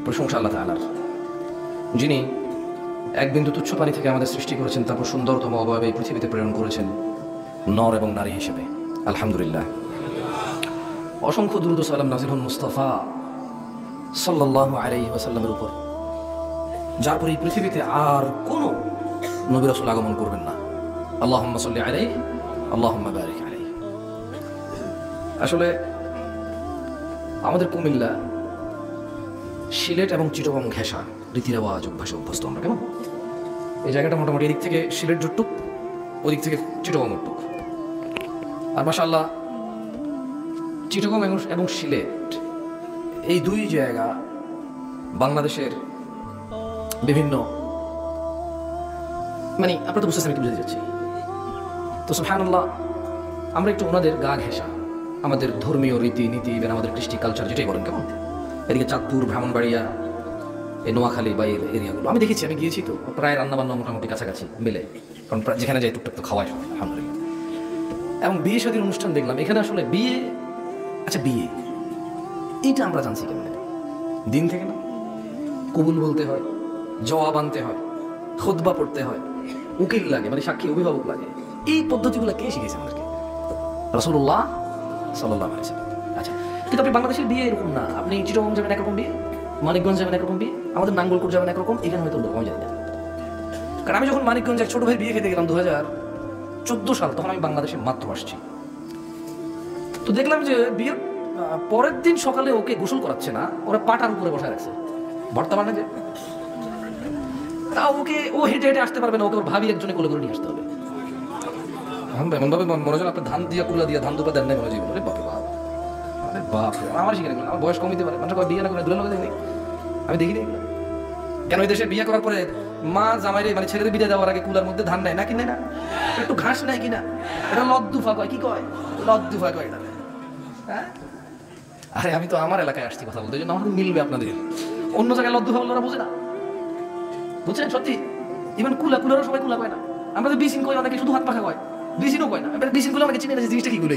প্রশংসা আল্লাহ তাআলার, যিনি এক বিন্দু তুচ্ছ পানি থেকে আমাদের সৃষ্টি করেছেন, তারপর সুন্দরতম অবয়বে এই পৃথিবীতে প্রেরণ করেছেন নর এবং নারী হিসেবে। আলহামদুলিল্লাহ। অসংখ্য দুরূদ ও সালাম নাযিল হন মুস্তাফা সাল্লাল্লাহু আলাইহি ওয়াসাল্লামের উপর, যার পর এই পৃথিবীতে আর কোনো নবী রাসূল আগমন করবেন না। আল্লাহুম্মা সাল্লি আলাইহি আল্লাহুম্মা বারিক আলাইহি। আসলে আমাদের কুমিল্লা, সিলেট এবং চিটাগং ঘেঁষা রীতি রেওয়াজ অভ্যাসে অভ্যস্ত আমরা। কেমন এই জায়গাটা মোটামুটি এদিক থেকে সিলেট জুটটুক, ওদিক থেকে চিটাগং উঠটুক। আর মাশাআল্লাহ চিটাগং এবং সিলেট এই দুই জায়গা বাংলাদেশের বিভিন্ন, মানে আপনারা তো বুঝতেছেন আমি কি বুঝতে যাচ্ছি। তো সুবহানাল্লাহ, আমরা একটু ওনাদের গা ঘেঁষা, আমাদের ধর্মীয় রীতি নীতি, আমাদের কৃষ্টি কালচার যেটাই বলেন, কেমন এদিকে চাঁদপুর, ব্রাহ্মণবাড়িয়া, এই নোয়াখালী বা এই এরিয়াগুলো আমি দেখেছি, আমি গিয়েছি, তো প্রায় রান্নাবান্না মোটামুটি কাছাকাছি মিলে, কারণ যেখানে যাই টুকটাক তো খাওয়াই আলহামদুলিল্লাহ। এবং বিয়ে শাদীর অনুষ্ঠান দেখলাম এখানে। আসলে বিয়ে, আচ্ছা বিয়ে এইটা আমরা জানছি কেমন, দিন থেকে না, কবুল বলতে হয়, জবাব আনতে হয়, খুতবা পড়তে হয়, উকিল লাগে, মানে সাক্ষী অভিভাবক লাগে। এই পদ্ধতিগুলো কে শিখেছে আমাদেরকে? রাসূলুল্লাহ সাল্লাল্লাহু আলাইহি ওয়াসাল্লাম। আচ্ছা, কিন্তু আপনি বাংলাদেশের বিয়ে এরকম না। আপনি চিটাগং যাবেন একরকম বিয়ে, মানিকগঞ্জ যাবেন একরকম বিয়ে, আমাদের নাঙ্গলকোট যাবেন একরকম, এখানে হয়তো আমি জানি না। কারণ আমি যখন মানিকগঞ্জে ছোট ভাই বিয়ে খেতে গেলাম 2014 সাল, তখন আমি বাংলাদেশে মাত্র আসছি। তো দেখলাম যে বিয়ের পরের দিন সকালে ওকে গোসল করাচ্ছে না, ওরা পাটার উপরে বসায় রাখছে। বর্তমানে যে তা ওকে, ও হেঁটে হেঁটে আসতে পারবে না, ওকে ওর ভাবি একজনে কোলে করে নিয়ে আসতে হবে। এমনভাবে মনে হয় আপনার ধান দিয়া কুলা দিয়া ধান দুপা দেন নাই মনে জীবন। আরে বাপরে বাপ, আরে বাপ, আমার শিখে গেলাম। আমার বয়স কমিতে পারে, মানুষ বিয়ে না করে দুলা লোকে দেখি, আমি দেখিনি। কেন এই দেশে বিয়ে করার পরে মা জামাইরে, মানে ছেলের বিদায় দেওয়ার আগে কুলার মধ্যে ধান নেয় না, কিনে না, একটু ঘাস নেয় কিনা, এটা লদ্দুফা কয়, কি কয় লদ্দুফা কয় এটা। হ্যাঁ, আরে আমি তো আমার এলাকায় আসছি কথা বলতে, জন্য আমাদের মিলবে আপনাদের। অন্য জায়গায় লদ্দুফা বললে ওরা বোঝে না, বুঝছেন? সত্যি, ইভেন কুলারও সবাই কুলা কয় না। আমাদের বিসিন কয়, অনেকে শুধু হাত পাখা কয়, বিসিনও কয় না। বিসিন গুলো অনেকে চিনে না জিনিসটা কি গুলো,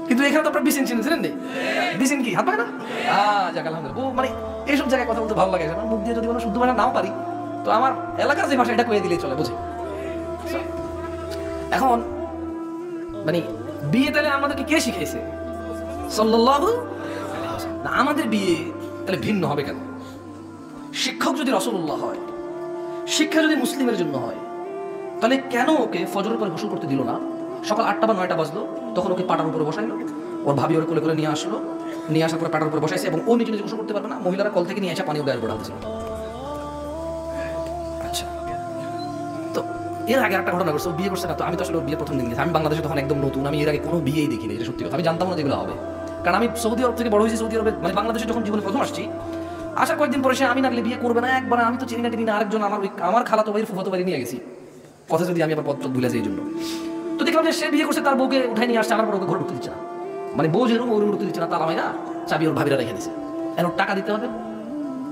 কিন্তু এখানে তো আপনার বিসিন চিনেন নেই। বিসিন কি হাত পাখা না? যাক আলহামদুলিল্লাহ। মানে এইসব জায়গায় কথা বলতে ভালো লাগে। আমার মুখ দিয়ে যদি কোনো শুদ্ধ ভাষা নাও পারি, তো আমার এলাকার যে ভাষা এটা কয়ে দিলেই চলে, বুঝে। এখন মানে বিয়ে তাহলে আমাদেরকে কে শিখাইছে? সাল্লাল্লাহু আলাইহি ওয়াসাল্লাম। না, আমাদের বিয়ে তাহলে ভিন্ন হবে কেন? শিক্ষক যদি রাসূলুল্লাহ হয়, শিক্ষা যদি মুসলিমের জন্য হয়, তাহলে কেন ওকে ফজরের পরে গোসল করতে দিল না? সকাল 8টা বা 9টা বাজলো, তখন ওকে পাটার উপরে বসাইলো, ওর ভাবি ওর কোলে করে নিয়ে আসলো, নিয়ে আসার পরে পাটার উপরে বসাইছে, এবং ও নিজে নিজে গোসল করতে পারবে না, মহিলারা কল থেকে নিয়ে এসে পানি ও গায়ের উপরে ঢালতেছিল। আচ্ছা, তো এর আগে একটা ঘটনা করছে, ও বিয়ে করছে না। তো আমি তো আসলে বিয়ে প্রথম দিন গেছি, আমি বাংলাদেশে তখন একদম নতুন, আমি এর আগে কোনো বিয়েই দেখিনি, এটা সত্যি কথা। আমি জানতাম না যেগুলো হবে, কারণ আমি সৌদি আরব থেকে বড় হয়েছি। সৌদি আরবে, মানে বাংলাদেশে যখন জীবনে প্রথম আসছি, আসার কয়েকদিন পরে সে আমি নাগলে বিয়ে করবে না, একবার আমি তো চিনি না টিনি না, আরেকজন আমার খালাতো ভাইয়ের ফুফাতো বাড়ি নিয়ে গেছি, কথা যদি আমি আবার পত্র ভুলে যাই এই জন্য। তো দেখলাম যে সে বিয়ে করছে, তার বউকে উঠাই নিয়ে আসছে, আমার পর ওকে ঘর ঢুকতে দিচ্ছে না। মানে বউ যে রুম, ওর ঢুকতে দিচ্ছে না, তালা মাইরা চাবি ওর ভাবিরা রেখে দিচ্ছে। এখন টাকা দিতে হবে,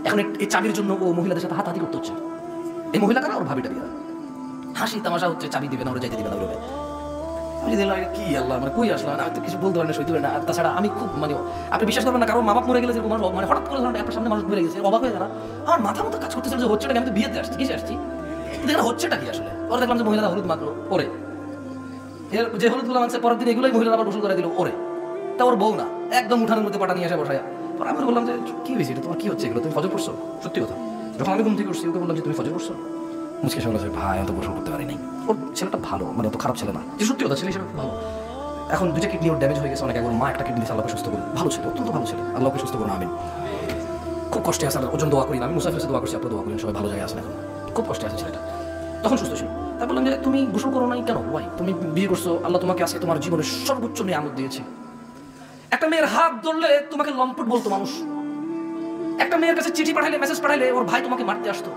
এখন এই চাবির জন্য ও মহিলাদের সাথে হাতাহাতি করতে হচ্ছে। এই মহিলা কারা? ওর ভাবিটা বিয়ে। হাসি তামাশা হচ্ছে, চাবি দিবে না, ওরা যাইতে দিবে না ওইভাবে। আমি দেখলাম কি আল্লাহ, মানে কই আসলাম, আমি তো কিছু বলতে পারি না, সইতে পারি না। আর তাছাড়া আমি খুব, মানে আপনি বিশ্বাস করবেন না, কারণ মা বাপ মরে গেলে যেরকম, মানে হঠাৎ করে ধরেন আপনার সামনে মানুষ মরে গেছে, অবাক হয়ে গেল। আমার মাথা মতো কাজ করতেছিল যে হচ্ছেটা কি, আমি তো বিয়েতে আসছি, কিসে আসছি, দেখলাম হচ্ছেটা কি আসলে। ওরা দেখলাম যে মহিলারা হলুদ মাত্র ওরে, যে হলুদগুলো মানছে, পরের দিন এগুলোই মহিলারা আবার গোসল করে দিল ওরে। তা ওর বউ না, একদম উঠানের মধ্যে পাটা নিয়ে এসে বসায়। আমি বললাম যে কি হয়েছে, এটা তোমার কি হচ্ছে, এগুলো তুমি ফজর পড়ছো? সত্যি কথা, যখন আমি ঘুম থেকে উঠছি ওকে বললাম যে তুমি ফজর পড়ছো? মুচকে শুনলো যে ভাই, আমি তো গোসল করতে পারি নাই। ওর ছেলেটা ভালো, মানে অত খারাপ ছেলে না, যে সত্যি কথা, ছেলে হিসেবে ভালো। এখন 2টা কিডনি ওর ড্যামেজ হয়ে গেছে অনেক, একবার মা একটা কিডনি দিয়েছে, আল্লাহকে সুস্থ করুন। ভালো ছেলে, অত্যন্ত ভালো ছেলে, আল্লাহকে সুস্থ করুন, আমিন। খুব কষ্টে আছে, ওজন দোয়া করি না, আমি মুসাফির দোয়া করছি, আপনার দোয়া করেন, সবাই ভালো জায়গায় আসেন, এখন খুব কষ্টে আছে ছেলেটা, তখন সুস্থ ছিল। তাই বললাম যে তুমি গোসল করো নাই কেন? ভাই তুমি বিয়ে করছো, আল্লাহ তোমাকে আজকে তোমার জীবনের সর্বোচ্চ নিয়ামত দিয়েছে। একটা মেয়ের হাত ধরলে তোমাকে লম্পট বলতো মানুষ, একটা মেয়ের কাছে চিঠি পাঠাইলে, মেসেজ পাঠাইলে ওর ভাই তোমাকে মারতে আসতো,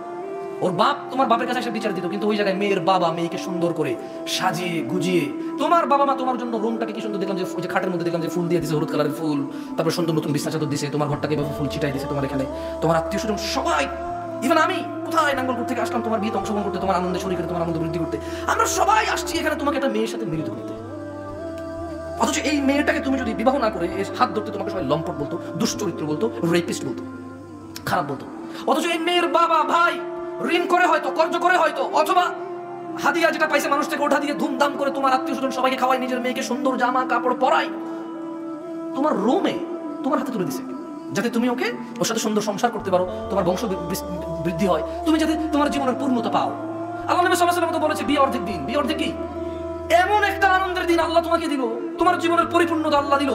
ওর বাপ তোমার বাপের কাছে এসে বিচার দিত। কিন্তু ওই জায়গায় মেয়ের বাবা মেয়েকে সুন্দর করে সাজিয়ে গুজিয়ে, তোমার বাবা মা তোমার জন্য রুমটাকে কি সুন্দর দেখলাম, যে খাটের মধ্যে দেখলাম যে ফুল দিয়ে দিছে, হলুদ কালারের ফুল, তারপর সুন্দর নতুন বিছানা চাদর দিছে, তোমার ঘরটাকে ফুল ছিটাই দিছে, তোমার এখানে তোমার আত্মীয় স্বজন সবাই, ইভেন আমি কোথায় নাঙ্গলকোট থেকে আসলাম তোমার বিয়েতে অংশগ্রহণ করতে, তোমার আনন্দে শরীর করে, তোমার আনন্দ বৃদ্ধি করতে, আমরা সবাই আসছি এখানে তোমাকে একটা মেয়ের সাথে মিলিত করতে। অথচ এই মেয়েটাকে তুমি যদি বিবাহ না করে, এর হাত ধরতে তোমাকে সবাই লম্পট বলতো, দুশ্চরিত্র বলতো, রেপিস্ট বলতো। খারাপ বলতো। অথচ এই মেয়ের বাবা ভাই ঋণ করে হয়তো, কর্জ করে হয়তো, অথবা হাদিয়া যেটা পাইছে মানুষ থেকে ওঠা দিয়ে ধুমধাম করে তোমার আত্মীয় স্বজন সবাইকে খাওয়াই, নিজের মেয়েকে সুন্দর জামা কাপড় পরাই, তোমার রোমে তোমার হাতে তুলে দিছে, যাতে তুমি ওকে ওর সাথে সুন্দর সংসার করতে পারো, তোমার বংশ বৃদ্ধি হয়, তুমি যাতে তোমার জীবনের পূর্ণতা পাও। আল্লাহ নবী সাল্লাল্লাহু আলাইহি ওয়াসাল্লাম তো বলেছে বিয়ে অর্ধেক দিন। বিয়ে অর্ধেক কি? এমন একটা আনন্দের দিন আল্লাহ তোমাকে দিল, তোমার জীবনের পরিপূর্ণতা আল্লাহ দিল।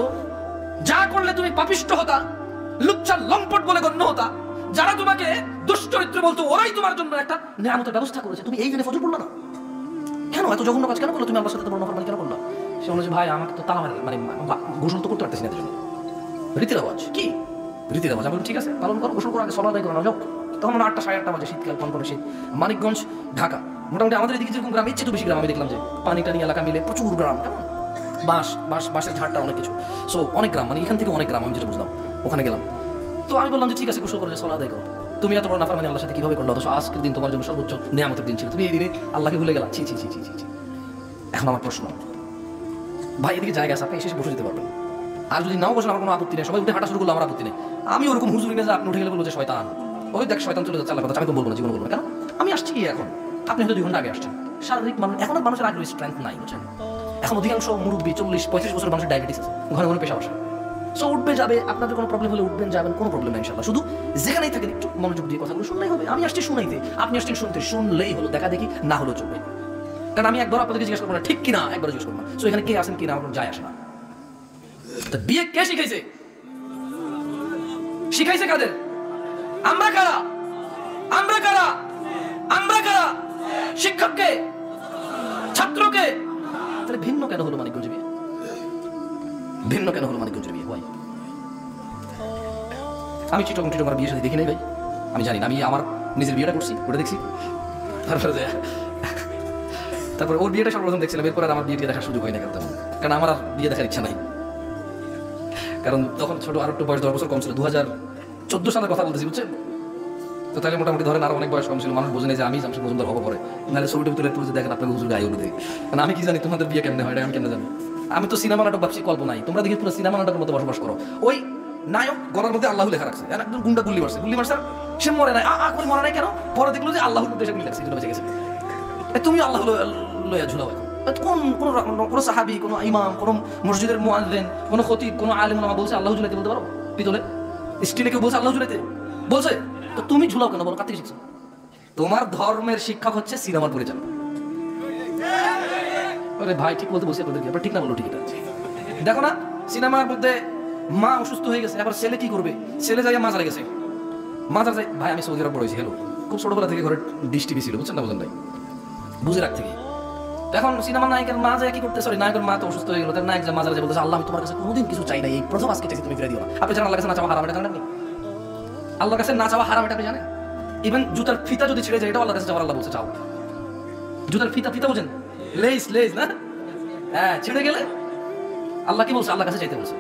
যা করলে তুমি পাপিষ্ঠ হতা, লুচ্চা লম্পট বলে গণ্য হতা, যারা তোমাকে দুশ্চরিত্র বলতো, ওরাই তোমার জন্য একটা নিয়ামতের ব্যবস্থা করেছে। তুমি এই দিনে ফজর পড়লা না কেন? এত জঘন্য কাজ কেন করলো? তুমি আল্লাহর সাথে তোমার নাফরমানি কেন করলা? সে বলেছে ভাই আমাকে তো তালা মানে গোসল তো করতে পারতেছি না, এর জন্য রীতির আওয়াজ। কি রীতির আওয়াজ? আমি বললাম ঠিক আছে পালন করো, গোসল করো, আগে সালাত আদায় করো না যাও। তখন 8টা 8:30 বাজে, শীতকাল, কনকনে শীত, মানিকগঞ্জ, ঢাকা। মোটামুটি আমাদের এদিকে যেরকম গ্রাম, ইচ্ছে তো বেশি গ্রাম। আমি দেখলাম যে পানি টানি এলাকা মিলে প্রচুর গ্রাম, কেমন বাঁশের ঝাড়টা অনেক কিছু, সো অনেক গ্রাম, মানে এখান থেকে অনেক গ্রাম। আমি যেটা বুঝলাম, ওখানে গেলাম। তো আমি বললাম যে ঠিক আছে গোসল করে সালাত আদায় করো। তুমি এত বড় নাফরমানি আল্লাহর সাথে কিভাবে করলো? অথচ আজকের দিন তোমার জন্য সর্বোচ্চ নিয়ামতের দিন ছিল, তুমি এই দিনে আল্লাহকে ভুলে গেলা। ছি ছি ছি ছি ছি। এখন আমার প্রশ্ন, ভাই এদিকে জায়গা আছে, আপনি এসে বসে যেতে পারবেন, আর যদি নাও বসেন আমার কোনো আপত্তি নেই, সবাই উঠে হাঁটা শুরু করলো, আমার আপত্তি নেই। আমি ওরকম হুজুরি মেজে আপনি উঠে গেলে বলবো যে শয়তান, ওই দেখ শয়তান চলে যাচ্ছে, আল্লাহ কথা আমি তো বলবো না, জীবন বলবো না। কেন? আমি আসছি কি এখন? আপনি হয়তো 2 ঘন্টা আগে আসছেন। শারীরিক মানুষ এখন আর মানুষের আগ্রহী স্ট্রেংথ নাই, বুঝছেন? এখন অধিকাংশ মুরব্বী 40-35 বছর মানুষের ডায়াবেটিস আছে, ঘরে ঘরে পেশা বসে। সো উঠবে যাবে, আপনাদের কোনো প্রবলেম হলে উঠবেন যাবেন, কোনো প্রবলেম নেই ইনশাআল্লাহ। শুধু যেখানেই থাকেন একটু মনোযোগ দিয়ে কথাগুলো শুনলেই হবে। আমি আসছি শুনাইতে, আপনি আসছেন শুনতে, শুনলেই হলো, দেখা দেখি না হলো চলবে। কারণ আমি একবার আপনাদেরকে জিজ্ঞেস করবো না ঠিক কিনা, একবার জিজ্ঞেস করবো না। সো এখানে কে আসেন কিনা আমার যায় আসে না। তো বিয়ে কে শিখাইছে? শিখাইছে কাদের? আমরা কারা? আমরা কারা? আমরা কারা? শিক্ষককে, ছাত্রকে। তাহলে ভিন্ন কেন হলো মানিকগঞ্জ বিয়ে? ভিন্ন কেন হলো মানিকগঞ্জ বিয়ে? ভাই আমি চিটং বিয়ে সাথে দেখি নাই ভাই, আমি জানি না। আমি আমার নিজের বিয়েটা করছি, ওটা দেখছি, তারপরে ওর বিয়েটা সর্বপ্রথম দেখছিলাম, এরপর আর আমার বিয়ে দেখার সুযোগ হয় না, কারণ আমার আর বিয়ে দেখার ইচ্ছা নাই। কারণ তখন ছোট, আর একটু বয়স 10 বছর কম ছিল, 2014 সালের কথা বলতেছি, বুঝছেন? তো তাহলে মোটামুটি ধরেন আর অনেক বয়স কম ছিল, মানুষ বোঝে না যে আমি জামশেদ মজুমদার হবো পরে, নাহলে ছবিটা তুলে তুলে দেখেন আপনাকে হুজুর গায়ে উঠে। কারণ আমি কি জানি তোমাদের বিয়ে কেমনে হয়, আমি কেমনে জানি? আমি তো সিনেমা নাটক ভাবছি, কল্পনাই। তোমরা দেখি পুরো সিনেমা নাটকের মতো বসবাস করো। ওই নায়ক গলার মধ্যে আল্লাহ লেখা রাখছে, একদম গুন্ডা গুল্লি মারছে, সে মরে নাই, করে মরে নাই কেন? পরে দেখলো যে আল্লাহর উদ্দেশ্যে গুলি লাগছে, বেঁচে গেছে। তুমি আল্লাহ লইয়া ঝুলাও এখন। কোন সাহাবি, কোন ইমাম, কোন মসজিদের মুয়াজ্জিন, কোন খতিব, কোন আলেম ওলামা বলছে আল্লাহ ঝুলাইতে বলতে পারো? পিতলে স্টিলে কেউ বলছে আল্লাহ ঝুলাইতে? বলছে? তো তুমি ঝুলাও কেন? বলো কার থেকে শিখছো? তোমার ধর্মের শিক্ষক হচ্ছে সিনেমার পরিচালক। আরে ভাই ঠিক বলতে বসে আপনাদেরকে, ঠিক না বলো ঠিক? এটা দেখো না, সিনেমার মধ্যে মা অসুস্থ হয়ে গেছে, আবার ছেলে কি করবে? ছেলে যাইয়া মাজারে গেছে, মাজার যাই। ভাই আমি সৌদি আরব বড় হয়েছি, হ্যালো, খুব ছোটবেলা থেকে ঘরে ডিশ টিভি ছিল, বুঝছেন না? বুঝেন নাই, বুঝে রাখ থেকে। এখন সিনেমা নায়কের মা যায় কি করতে? সরি, নায়কের মা তো অসুস্থ হয়ে গেল, তার নায়ক মাজারে যায় বলতেছে আল্লাহ আমি তোমার কাছে কোনোদিন কিছু চাই না, এই প্রথম আজকে চাইছি, তুমি ফিরে দিও না। আপনি জানেন আল্লাহর কাছে না চাওয়া হারাম, এটা জানেন আপনি? আল্লাহর কাছে না চাওয়া হারাম, এটা আপনি জানেন? ইভেন জুতার ফিতা যদি ছিঁড়ে যায়, এটা আল্লাহর কাছে চাওয়ার, আল্লাহ বলছে চাও। জুতার ফিতা বুঝেন? লেস না, হ্যাঁ, ছিঁড়ে গেলে আল্লাহ কি বলছে? আল্লাহর কাছে চাইতে বলছে।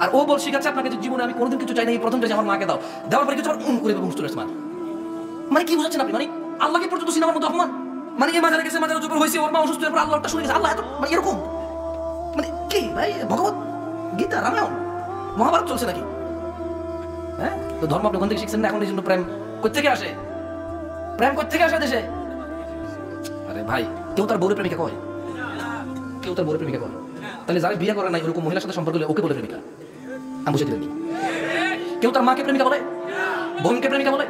আর ও বল শিখাচ্ছে আপনাকে যে জীবনে আমি কোনোদিন কিছু চাই না, এই প্রথম চাইছি আমার মাকে দাও, দেওয়ার পরে কিছু করে চলে আসছে। মানে কি বুঝাচ্ছেন আপনি? মানে আল্লাহকে পর্যন্ত সিনেমার মতো অপমান, মানে এই মাজারে গেছে, মাজারে জবর হয়েছে, ওর মা অসুস্থ, এরপর আল্লাহটা শুনে গেছে, আল্লাহ এত মানে এরকম, মানে কি ভাই? ভগবত গীতা, রামায়ণ, মহাভারত চলছে নাকি? হ্যাঁ, তো ধর্ম আপনি ওখান থেকে শিখছেন না। এখন এই জন্য প্রেম কোত্থেকে আসে? প্রেম কোত্থেকে আসে দেশে? আরে ভাই, কেউ তার বউরে প্রেমিকা কয়? কেউ তার বউরে প্রেমিকা কয়? তাহলে যারা বিয়ে করে নাই ওরকম মহিলার সাথে সম্পর্ক হলে ওকে বলে প্রেমিকা? আমি বুঝে দিলেন? কেউ তার মাকে প্রেমিকা বলে? বোনকে প্রেমিকা বলে?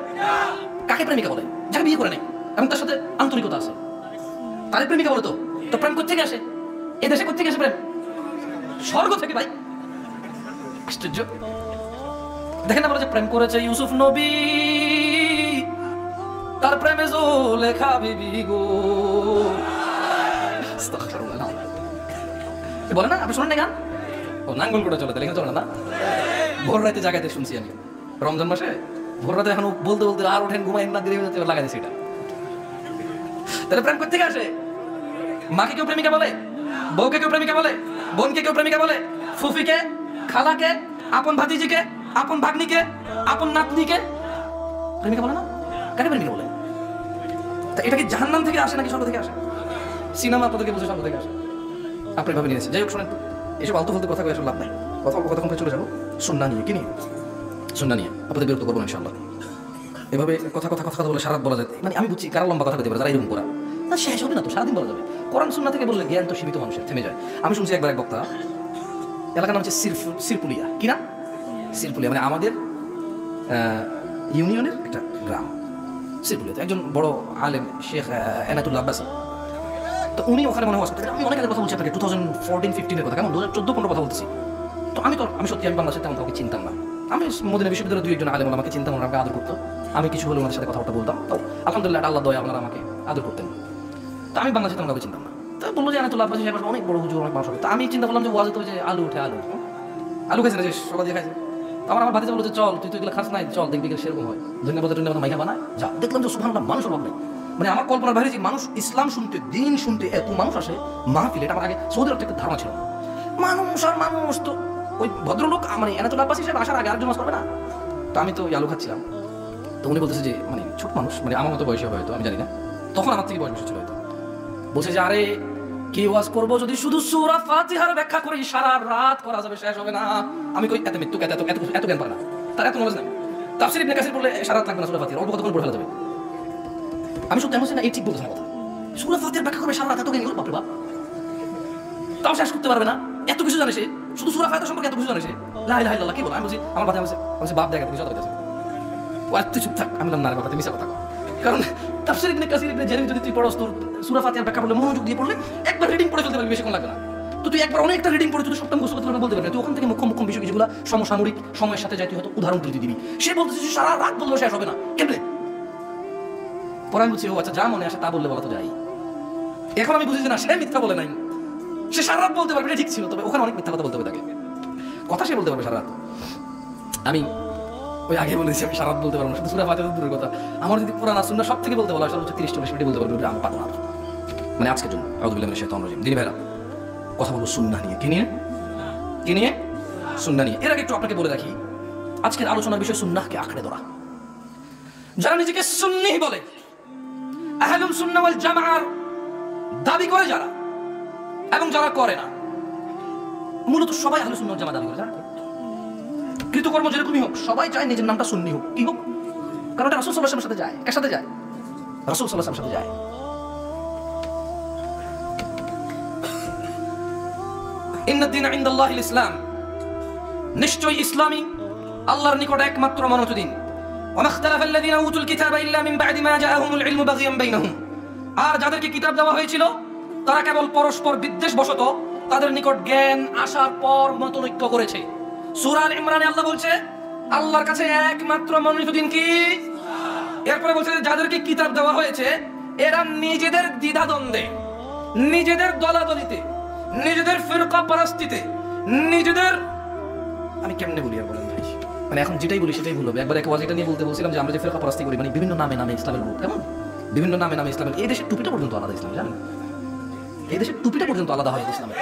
কাকে প্রেমিকা বলে? যাকে বিয়ে করে নাই এবং তার সাথে আন্তরিকতা আছে, তারে প্রেমিকা বলে। তো প্রেম কোত্থেকে আসে? এই দেশে কোত্থেকে আসে প্রেম? স্বর্গ থেকে ভাই। আশ্চর্য। দেখেন না বলে যে প্রেম করেছে ইউসুফ নবী, তার প্রেমে জুলেখা বিবি গো। বলে না, আপনি শোনেন না গান? ও নাঙ্গল করে চলে, তাহলে চলে না? ভোর রাতে জায়গাতে শুনছি আমি রমজান মাসে, ভোর রাতে এখন বলতে বলতে আর ওঠেন, ঘুমাই না, দেরি হয়ে যাচ্ছে, লাগাই দিচ্ছে এটা। তাহলে প্রেম কোত্থেকে আসে? মাকে কেউ প্রেমিকা বলে? বউকে কেউ প্রেমিকা বলে? বোনকে কেউ প্রেমিকা বলে? ফুফিকে, খালাকে, আপন ভাতিজিকে, আপন ভাগ্নিকে, আপন নাতনিকে প্রেমিকা বলে না? কাকে প্রেমিকা বলে? তা এটা কি জাহান্নাম থেকে আসে নাকি স্বর্গ থেকে আসে? সিনেমা আপনাদেরকে বলছে স্বর্গ থেকে আসে, আপনি ভাবে নিয়েছেন। যাই হোক, শোনেন, এসব আলতু ফালতু কথা আসলে লাভ নাই। কথা কমে চলে যাবো সুন্নাহ নিয়ে। কি নিয়ে? সুন্নাহ নিয়ে। আপনাদের বিরক্ত করবো না ইনশাআল্লাহ। এভাবে কথা কথা কথা বলে সারাত বলা যায়, মানে আমি বুঝছি কারা লম্বা কথা বলতে পারে, যারা এরকম করা না শেষ হবে না তো, সারাদিন বলা যাবে। কোরআন সুন্নাহ থেকে বললে জ্ঞান তো সীমিত মানুষের থেমে যায়। আমি শুনছি একবার এক বক্তা, এলাকার নাম হচ্ছে সিরপুলিয়া, কি না সিরপুলিয়া, মানে আমাদের ইউনিয়নের একটা গ্রাম সিরপুলিয়াতে একজন বড় আলেম শেখ এনায়েতুল্লাহ আব্বাসী। তো উনি ওখানে মনে হয়, আমি অনেক আগের কথা বলছি আপনাকে, 2014-15-এর কথা, কেমন 2014-15 কথা বলছি। তো আমি সত্যি আমি বাংলাদেশে তেমন কাউকে চিনতাম না। আমি মদিনা বিশ্ববিদ্যালয়ের 2-1 আলেম আমাকে চিন্তাম, আমাকে আদর করতো, আমি কিছু হলে ওনাদের সাথে কথাবার্তা বলতাম। তো আলহামদুলিল্লাহ আল্লাহ দয়া ওনারা আমাকে আদর করতেন। তো আমি বাংলাদেশে তেমন কাউকে চিনতাম না। তো বললো যে এনায়েতুল্লাহ আব্বাসী সাহেব অনেক বড় হুজুর, অনেক মানুষ হবে। তো আমি চিন্তা করলাম যে ওয়াজে তো যে আলু উঠে আলু খাইছে না, যে সবাই দিয়ে খাইছে। আমার ভাতিজা বলছে চল তুই তো এগুলো খাস নাই, চল দেখবি সেরকম হয়, ধন্যবাদ মাইকা বানায় যা। দেখলাম যে সুবহানাল্লাহ মানুষের অভাব নেই, মানে আমার কল্পনার বাইরে যে মানুষ ইসলাম শুনতে দিন শুনতে এত মানুষ আসে মাহফিলে, এটা আমার আগে সৌদি আরব থেকে ধারণা ছিল না। মানুষ আর মানুষ, তো ওই ভদ্রলোক মানে এনায়েতুল্লাহ আব্বাসী সাহেব আসার আগে আরেকজন মাস করবে না। তো আমি তো আলু খাচ্ছিলাম, তো উনি বলতেছে যে মানে ছোট মানুষ, মানে আমার মতো বয়সী হয়তো, আমি জানি না, তখন আমার থেকে বয়স বেশি ছিল হয়তো। বলছে যে আরে কি ওয়াজ করবো যদি শুধু সূরা ফাতিহার ব্যাখ্যা করি, সারা রাত করা যাবে, শেষ হবে না। আমি কই এত মৃত্যু এত জ্ঞান পারে না, তার এত নলেজ নাই। তাফসীর ইবনে কাসির বললে সারা রাত লাগবে না, সূরা ফাতিহা অল্প কতক্ষণ পড়ে ফেলা যাবে। আমি সত্যি বলছি না, এই ঠিক বলতেছে না কথা। সূরা ফাতিহার ব্যাখ্যা করবে সারা রাত, এত জ্ঞান, বাপরে বাপ, তাও শেষ করতে পারবে না, এত কিছু জানে সে, শুধু সূরা ফাতিহা সম্পর্কে এত কিছু জানে সে। লা ইলাহা ইল্লাল্লাহ কি বলে? আমি বলছি আমার বাবা বলছে বাপ দেখা কিছু কথা ও আর তুই চুপ থাক। আমি বললাম না রে বাবা, তুমি মিছা কথা, কারণ তাফসীর ইবনে কাসির ইবনে জারির যদি তুই পড়স, তোর সূরা ফাতিহার ব্যাখ্যা করলে মনোযোগ দিয়ে পড়লে একবার রিডিং পড়ে চলতে পারবি, বেশিক্ষণ লাগবে না। তো তুই একবার অনেকটা রিডিং পড়ে তুই সপ্তম গোসল করতে বলতে পারবি, তুই ওখান থেকে মুখ্য বিষয় যেগুলো সমসাময়িক সময়ের সাথে যাই তুই হয়তো উদাহরণ তুলে দিবি। সে বলতেছে যে সারা রাত বললেও শেষ হবে না, কেমনে? পরে আমি বলছি ও আচ্ছা, যা মনে আসে তা বললে বলা তো যাই। এখন আমি বুঝি যে না, সে মিথ্যা বলে নাই, সে সারা রাত বলতে পারবে, এটা ঠিক ছিল, তবে ওখানে অনেক মিথ্যা কথা বলতে হবে তাকে, কথা সে বলতে পারবে সারা রাত। আমি ওই আগে বলেছি আমি সারা রাত বলতে পারবো না, শুধু সূরা ফাতিহা দূরের কথা, আমার যদি কোরআন আর সুন্নাহ সব থেকে বলতে বলা হয় 30-40 মিনিট বলতে পারবো, আমি পারবো না। মানে আজকের জন্য আউযু বিল্লাহি মিনাশ শাইতানির রাজিম। দিনী ভাইরা, কথা বলবো সুন্নাহ নিয়ে। কি নিয়ে? সুন্নাহ নিয়ে। এর আগে একটু আপনাকে বলে রাখি, আজকের আলোচনার বিষয় সুন্নাহকে আঁকড়ে ধরা। যারা নিজেকে সুন্নি বলে, আহলুস সুন্নাহ ওয়াল জামাআর দাবি করে যারা, এবং যারা করে না, মূলত সবাই আহলুস সুন্নাহ ওয়াল জামাআত দাবি করে। যারা কৃতকর্ম যেরকমই হোক, সবাই চায় নিজের নামটা সুন্নি হোক, কি হোক, কারণ এটা রাসূল সাল্লাল্লাহু আলাইহি ওয়াসাল্লামের সাথে যায়। কার সাথে যায়? রাসূল সাল্লাল্লাহু আলাইহি ওয়াসাল্লামের সাথে যায়। ইন্নাদ-দীন ইনদাল্লাহিল ইসলাম, নিশ্চয়ই ইসলামই আল্লাহর নিকট একমাত্র মানত দিন। ওয়া মাখতালাফাল্লাযীনা উতুল কিতাবা ইল্লা মিন বা'দি মা জাআহুমুল ইলমু বাগিয়ান বাইনাহুম, আর যাদেরকে কিতাব দেওয়া হয়েছিল তারা কেবল পরস্পর বিদ্বেষবশত তাদের নিকট জ্ঞান আসার পর মতনৈক্য করেছে। সূরা আল ইমরানে আল্লাহ বলছে আল্লাহর কাছে একমাত্র মনোনীত দিন কি? এরপরে বলছে যাদেরকে কিতাব দেওয়া হয়েছে এরা নিজেদের দ্বিধাদ্বন্দ্বে, নিজেদের দলাদলিতে, নিজেদের ফিরকা পরস্তিতে, নিজেদের, আমি কেমনে বলি আর বলেন ভাই, মানে এখন যেটাই বলি সেটাই ভুল হবে। একবার এক ওয়াজিটা নিয়ে বলছিলাম যে আমরা যে ফিরকা পরস্তি করি, মানে বিভিন্ন নামে ইসলামের গ্রুপ, কেমন বিভিন্ন নামে ইসলামের, এই দেশের টুপিটা পর্যন্ত আলাদা ইসলাম, জানেন? এই দেশের টুপিটা পর্যন্ত আলাদা হয় ইসলামের।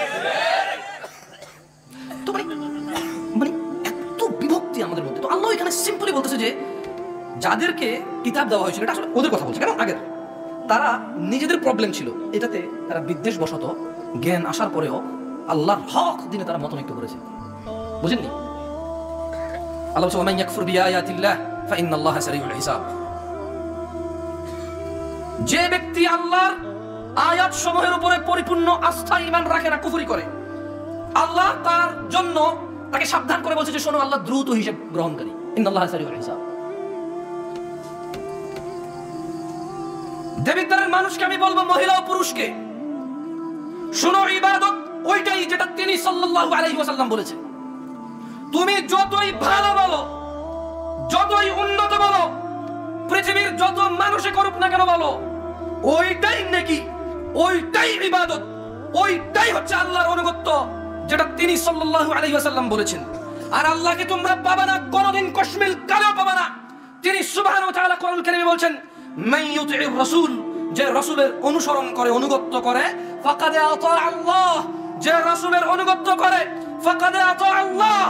তো মানে এত বিভক্তি আমাদের মধ্যে। তো আল্লাহ এখানে সিম্পলি বলতেছে যে যাদেরকে কিতাব দেওয়া হয়েছিল, এটা আসলে ওদের কথা বলছে, কেন আগের তারা নিজেদের প্রবলেম ছিল এটাতে, তারা বিদ্বেষবশত জ্ঞান আসার পরেও আল্লাহর হক দিনে তারা মতনৈক্য করেছে। বুঝেননি? আল্লাহ বলছে ওয়ামান ইয়াকফুর বিআয়াতিল্লাহ ফাইন্নাল্লাহা সারিউল হিসাব, যে ব্যক্তি আল্লাহর আয়াত সমূহের উপরে পরিপূর্ণ আস্থা ঈমান রাখে না, কুফরি করে, আল্লাহ তার জন্য তাকে সাবধান করে বলছে যে শোনো, আল্লাহ দ্রুত হিসাব গ্রহণকারী, ইন্নাল্লাহা সারিউল হিসাব। দেবিদ্বারের মানুষকে আমি বলবো, মহিলা ও পুরুষকে, শোনো, ইবাদত ওইটাই যেটা তিনি সাল্লাল্লাহু আলাইহি ওয়াসাল্লাম বলেছেন। তুমি যতই ভালো বলো, যতই উন্নত বলো, পৃথিবীর যত মানুষে করুক না কেন বলো, ওইটাই নেকি, ওইটাই ইবাদত, ওইটাই হচ্ছে আল্লাহর আনুগত্য, যেটা তিনি সাল্লাল্লাহু আলাইহি ওয়াসাল্লাম বলেছেন। আর আল্লাহকে তোমরা পাবে না কোনদিন, কশমিল কালেও পাবে না। তিনি সুবহানাহু ওয়া তাআলা কোরআনুল কারীমে বলছেন মান ইউতি'র রাসূল, যে রাসূলের অনুসরণ করে, অনুগত্য করে, ফাকাদ আতা আল্লাহ, যে রাসূলের অনুগত্য করে, ফাকাদ আতা আল্লাহ,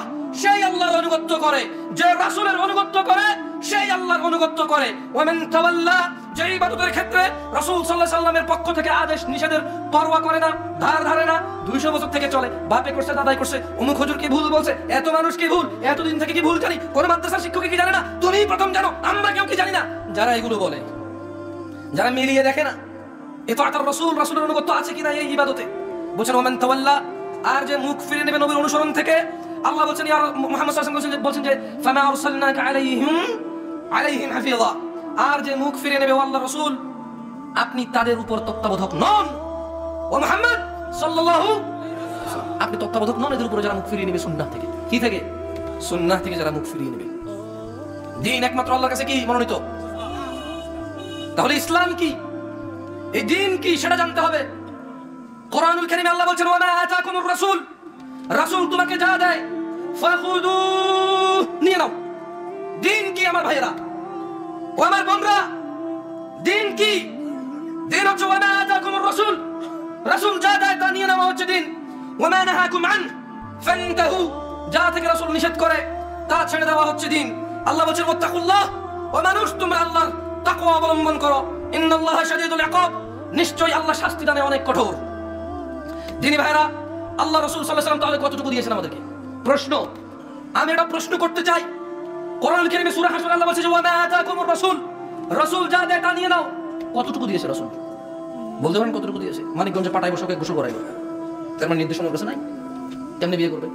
সেই আল্লাহর অনুগত্য করে। যে রাসূলের অনুগত্য করে সেই আল্লাহর আনুগত্য করে। ওয়ামান তাওয়াল্লা, যে ইবাদতের ক্ষেত্রে রাসূল সাল্লাল্লাহু আলাইহি ওয়াসাল্লামের পক্ষ থেকে আদেশ নিষেধের পরোয়া করে না, ধার ধারে না, 200 বছর থেকে চলে, বাপে করছে দাদাই করছে, অমুক হুজুর কি ভুল বলছে, এত মানুষ কি ভুল, এতদিন থেকে কি ভুল জানি, কোন মাদ্রাসার শিক্ষক কি জানে না, তুমি প্রথম জানো, আমরা কেউ কি জানি না, যারা এগুলো বলে, যারা মিলিয়ে দেখে না ইতাআতুর রাসূল, রাসূলের আনুগত্য আছে কিনা এই ইবাদতে। বলেন ওয়ামান তাওয়াল্লা, আর যে মুখ ফিরিয়ে নেবে নবীর অনুসরণ থেকে, আল্লাহ বলেন ইয়া মুহাম্মদ সাল্লাল্লাহু আলাইহি ওয়াসাল্লাম বলেন যে ফামা আরসালনাকা আলাইহিম হাফিযা, আর যে মুখ ফিরিয়ে নেবে ও আল্লাহ রাসূল, আপনি তাদের উপর তত্ত্বাবধায়ক নন। ও মুহাম্মদ সাল্লাল্লাহু আলাইহি ওয়াসাল্লাম, আপনি তত্ত্বাবধায়ক নন এদের উপর যারা মুখ ফিরিয়ে নেবে সুন্নাহ থেকে। কি থেকে? সুন্নাহ থেকে যারা মুখ ফিরিয়ে নেবে। দ্বীন একমাত্র আল্লাহর কাছে কি মনোনীত। তাহলে ইসলাম কি, এই দ্বীন কি, সেটা জানতে হবে। কোরআনুল কারীমে আল্লাহ বলেন ওয়া মা আতাকুমুর রাসূল, রাসূল তোমাকে যা দেয় ফাখুদু, নিয়ে নাও। দ্বীন কি আমার ভাইরা ও আমার বোনরা, দ্বীন কি? দ্বীন হচ্ছে ওয়া মা আতাকুমুর রাসূল, রাসূল যা দেয় তা নিয়ে নেওয়া হচ্ছে দ্বীন। ওয়া মা নাহাকুম আন ফান্তাহু, যা থেকে রাসূল নিষেধ করে তা ছেড়ে দেওয়া হচ্ছে দ্বীন। আল্লাহ বলেন ওয়াত্তাকুল্লাহ, ও মানুষ তোমরা আল্লাহর তাকওয়া অবলম্বন করো, ইন্নাল্লাহা শাদীদুল ইকাব, নিশ্চয়ই আল্লাহ শাস্তি দানে অনেক কঠোর। যিনি ভাইরা আল্লাহ রাসূল সাল্লাল্লাহু আলাইহি ওয়াসাল্লাম তাহলে কতটুকু দিয়েছেন আমাদেরকে? প্রশ্ন, আমি এটা প্রশ্ন করতে চাই। কোরআনুল কারীমে সূরা হাশর আল্লাহ বলেছে যে ওয়া মা আতাকুমুর রাসূল, রাসূল যা দেয় তা নিয়ে নাও। কতটুকু দিয়েছে রাসূল? বলতে পারেন কতটুকু দিয়েছে? মানিকগঞ্জে পাঠাই বসকে গোসল করাইবে, তার মানে নির্দেশনা কাছে নাই, কেমনে বিয়ে করবে?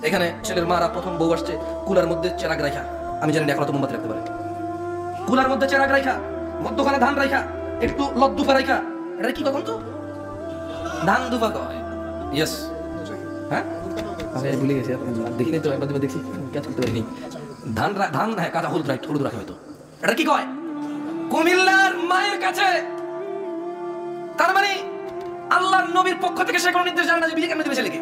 এখানে ছেলের মারা প্রথম বউ আসছে, কুলার মধ্যে চেরাগ রাখা, আমি জানি না এখন তো মোমবাতি রাখতে পারে, কুলার মধ্যে চেরাগ রাখা, মধ্যখানে ধান রাখা, একটু লদ্দুফা রাখা, এটা কি কখন তো ধান দুফা কয়? ইয়েস, হ্যাঁ আমি ভুলে গেছি, দেখিনি তো, একবার দেখছি, ক্যাচ করতে পারিনি। ধান ধান, হ্যাঁ কাঁচা হলুদ রাখা, হলুদ রাখা হয়তো, এটা কি কয়? কুমিল্লার মায়ের কাছে। তার মানে আল্লাহর নবীর পক্ষ থেকে সে কোনো নির্দেশ জানে না যে বিয়ে কেমনে দেবে ছেলেকে,